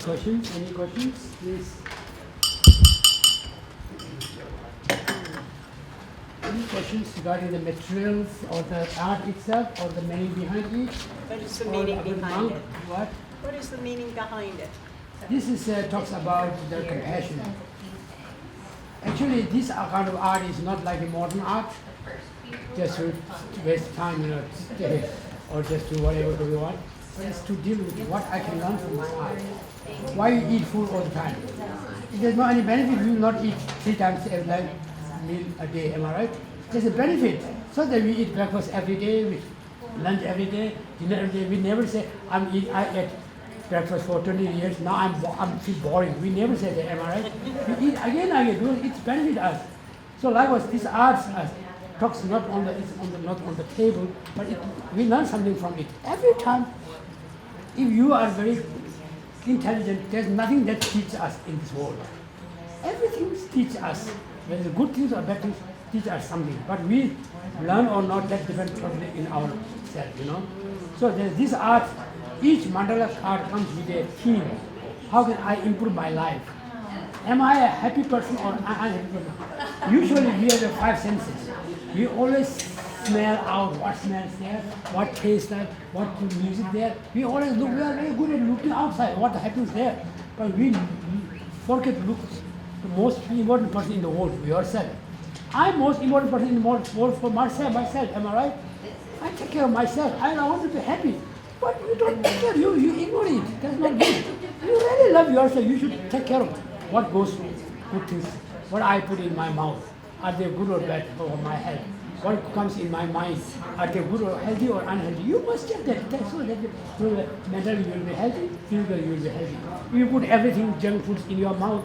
questions? Any questions, please? Any questions regarding the materials or the art itself or the meaning behind it? What is the Or meaning about the behind monk? it? What? What is the meaning behind it? This is talks about the compassion. Actually, this kind of art is not like a modern art, just to waste time, or just do whatever we want. But it's to deal with what I can learn from this art. Why you eat food all the time? If there's no any benefit, you will not eat 3 times every meal a day, am I right? There's a benefit. So that we eat breakfast every day, we lunch every day, dinner every day. We never say, I ate breakfast for 20 years, now I'm feel boring. We never say that, am I right? We eat again and again, because it's benefit us. So likewise, this art talks not on the table, but we learn something from it. Every time, if you are very intelligent, there's nothing that teaches us in this world. Everything teaches us. Whether good things or bad things teach us something. But we learn or not, that depends totally in ourselves, So there's this art, each mandala art comes with a theme. How can I improve my life? Am I a happy person or an unhappy person? Usually we have the 5 senses. We always smell out what smells there, what tastes there, what music there. We always look, we are very good at looking outside, what happens there. But we forget to look the most important person in the world, yourself. I'm most important person in the world for myself, am I right? I take care of myself, I want to be happy. But you don't take care, you ignore it, that's not good. You really love yourself, you should take care of what goes good things, what I put in my mouth. Are they good or bad for my health? What comes in my mind? Are they good or healthy or unhealthy? You must check that. That's so that mentally you will be healthy, physically you will be healthy. If you put everything, junk foods in your mouth,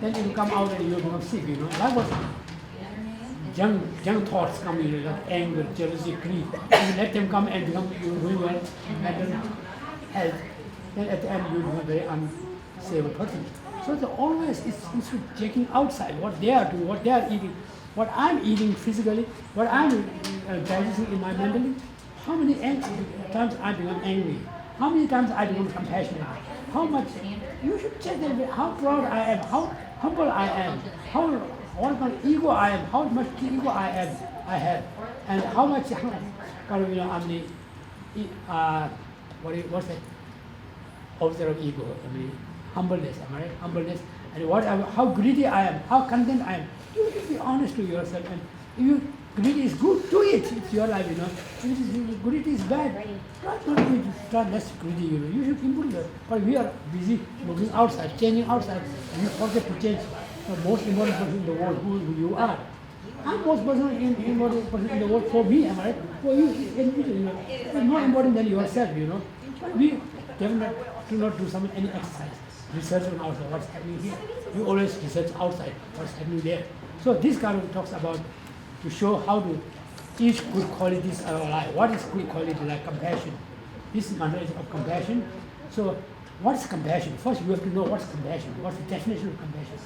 then it will come out and you will become sick, That was junk thoughts come in, like anger, jealousy, greed. If you let them come and become you ruin your mental health, then at the end you will be a very unstable person. So always it's checking outside what they are doing, what they are eating, what I'm eating physically, what I'm digesting in my mentally. How many times I become angry? How many times I become compassionate? How much? You should check that. How proud I am, how humble I am, what kind of ego I am, how much ego I have, and how much I'm the what's that? Opposite of ego. Humbleness, am I right? Humbleness, and how greedy I am, how content I am. You should be honest to yourself, and if greedy is good, do it. It's your life, If greedy is bad, try less greedy, You should improve that. But we are busy looking outside, changing outside. You forget to change the most important person in the world, who you are. I'm most important person in the world for me, am I right? For you, You're more important than yourself, But we definitely do not do any exercise. Research on outside, what's happening here. You always research outside, what's happening there. So this kind of talks about to show how to each good qualities are alive. What is good quality like compassion? This is mandala of compassion. So what's compassion? First you have to know what's compassion. What's the definition of compassion?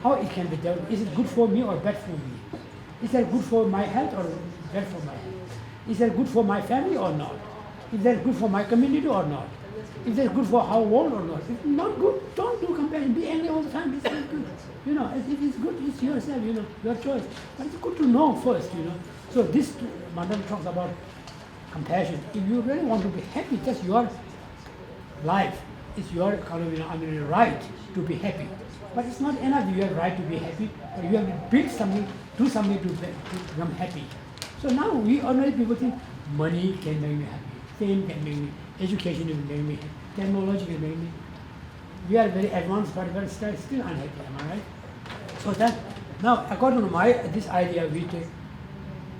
How it can be developed. Is it good for me or bad for me? Is that good for my health or bad for my health? Is that good for my family or not? Is that good for my community or not? Is that good for our world or not? If it's not good, don't do compassion. Be angry all the time. It's not good. If it's good, it's yourself, your choice. But it's good to know first, So this mandala talks about compassion. If you really want to be happy, that's your life. It's your right to be happy. But it's not enough. You have right to be happy, but you have to build something, do something to become happy. So now we ordinary people think money can make me happy, fame can make me, education will make me happy, technology will make me. We are very advanced, but we're still unhappy. Am I right? So that now, according to this idea, we take.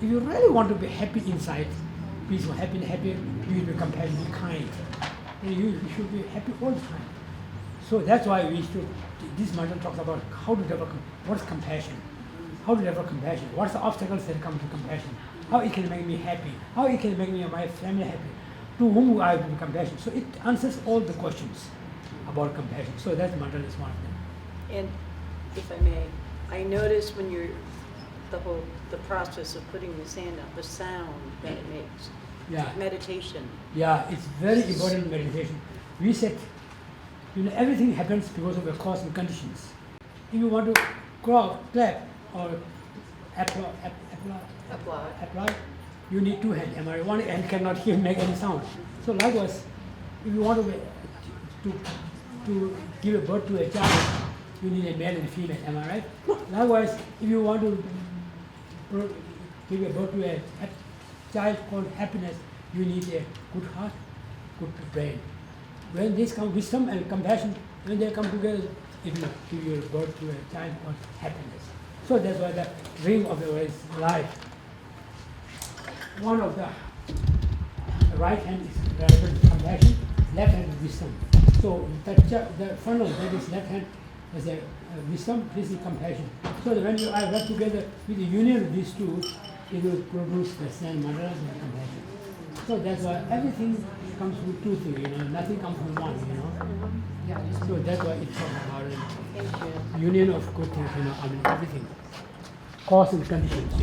If you really want to be happy inside, peaceful, happy, you will be compassionate, kind. And you should be happy all the time. So that's why this mandala talks about how to develop, what's compassion, how to develop compassion, what's the obstacles that come to compassion, how it can make me happy, how it can make me and my family happy, to whom I will be compassion. So it answers all the questions about compassion. So that mandala is one of them. And if I may, I noticed when the process of putting the sand up, the sound that it makes. Yeah. Meditation. Yeah, it's very important meditation. We said You know, everything happens because of the cosmic conditions. If you want to clap or apply, you need two hands. Am I right? One hand cannot make any sound. So likewise, if you want to give a birth to a child, you need a male and a female. Am I right? Likewise, if you want to give a birth to a child called happiness, you need a good heart, good brain. When this comes, wisdom and compassion, when they come together, it will give you birth to a child called happiness. So that's why the ring of the life. One of the right hand is relevant to compassion, left hand is wisdom. So the funnel that is left hand is a wisdom, this is compassion. So that when you are rub together with the union of these two, it will produce the same mandalas and compassion. So that's why everything comes from two things, nothing comes from one, So that's why it's talking about union of good things, everything. Cause and conditions,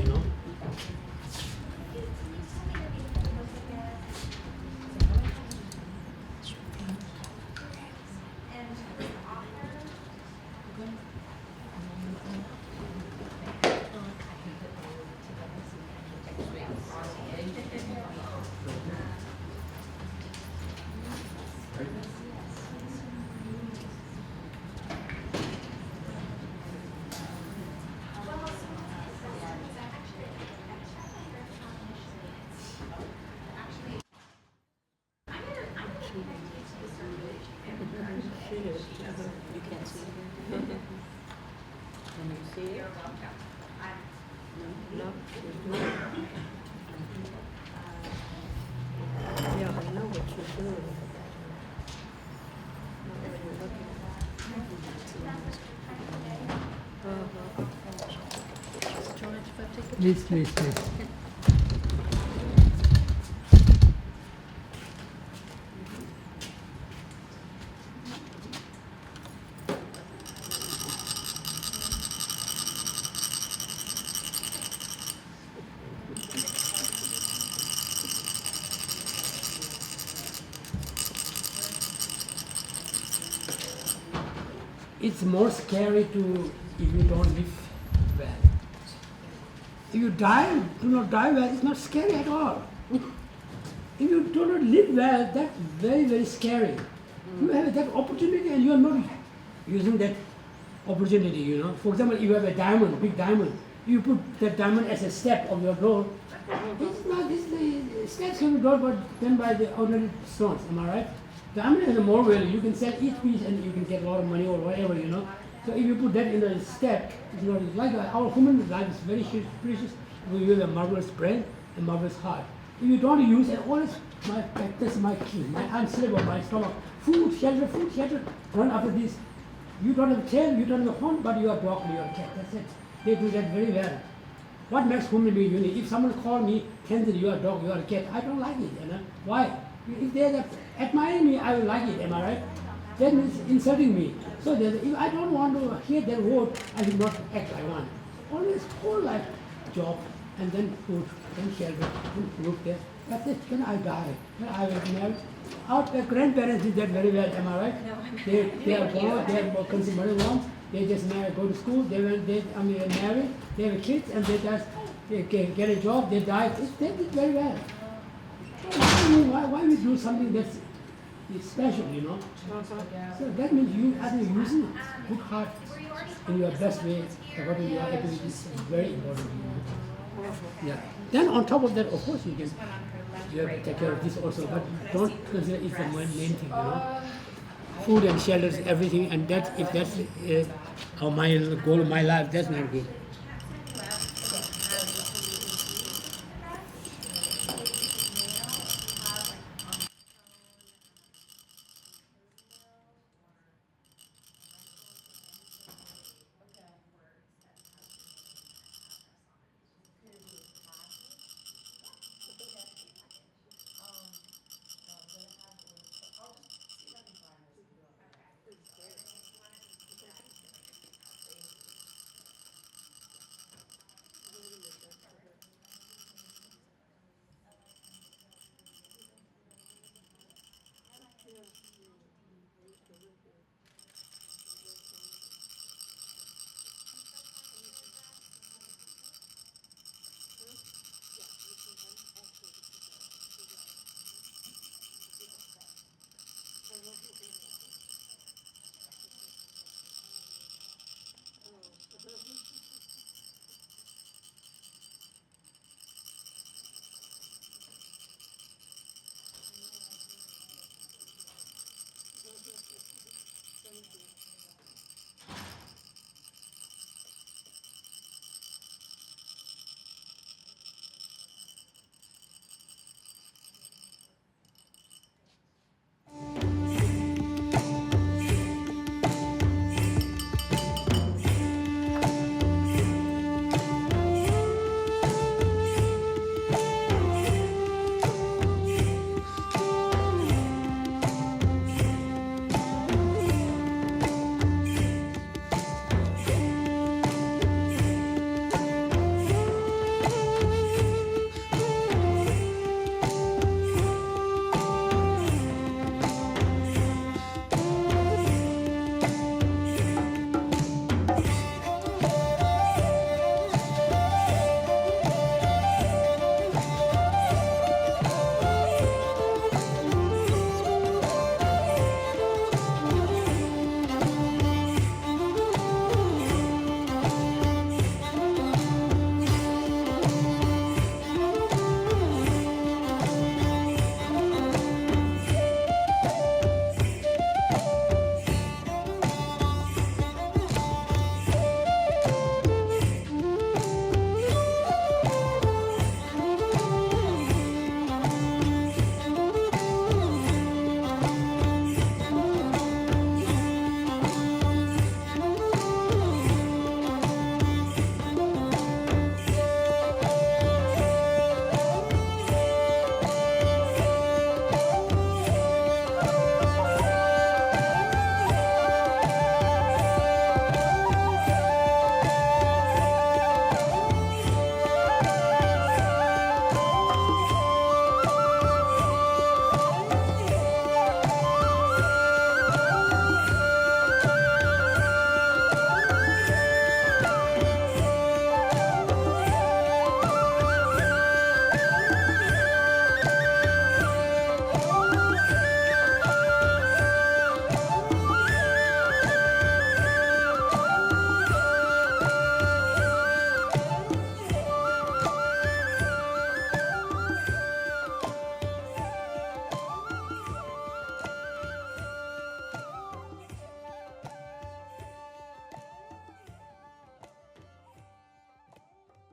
You can't see it? Can you see it? No? Yeah, I know what you're doing. Please. It's more scary if you don't live well. If you do not die well, it's not scary at all. If you do not live well, that's very, very scary. You have that opportunity and you are not using that opportunity, For example, if you have a diamond, big diamond, you put that diamond as a step of your door. The steps can be door, but done by the ordinary stones, am I right? Diamond has more value. You can sell each piece and you can get a lot of money or whatever, So if you put that in a step, it's not like our human life is very precious. We have a marvelous brain, a marvelous heart. If you don't use it, always that's my key. I'm slave of my stomach. Food, shelter, run after this. You don't have a tail, you don't have a horn, but you are a dog, you are a cat. That's it. They do that very well. What makes human being unique? If someone call me, Tenzin, you are a dog, you are a cat, I don't like it. Why? If they admire me, I will like it. Am I right? That means insulting me. So if I don't want to hear their word, I will not act like one. Always whole life job, and then food, then shelter, then food there. That's it. Then I die. Then I will marry. Our grandparents did that very well. Am I right? No, They are born. They are consumer ones. They just go to school. They marry. They have kids, and they get a job. They die. They did very well. Why we do something that's special, So that means you are using good heart in your best way, according to your ability is very important. Yeah. Then on top of that, of course, you have to take care of this also, but don't consider it the main thing, Food and shelters, everything, and if that's my goal of my life, that's not good.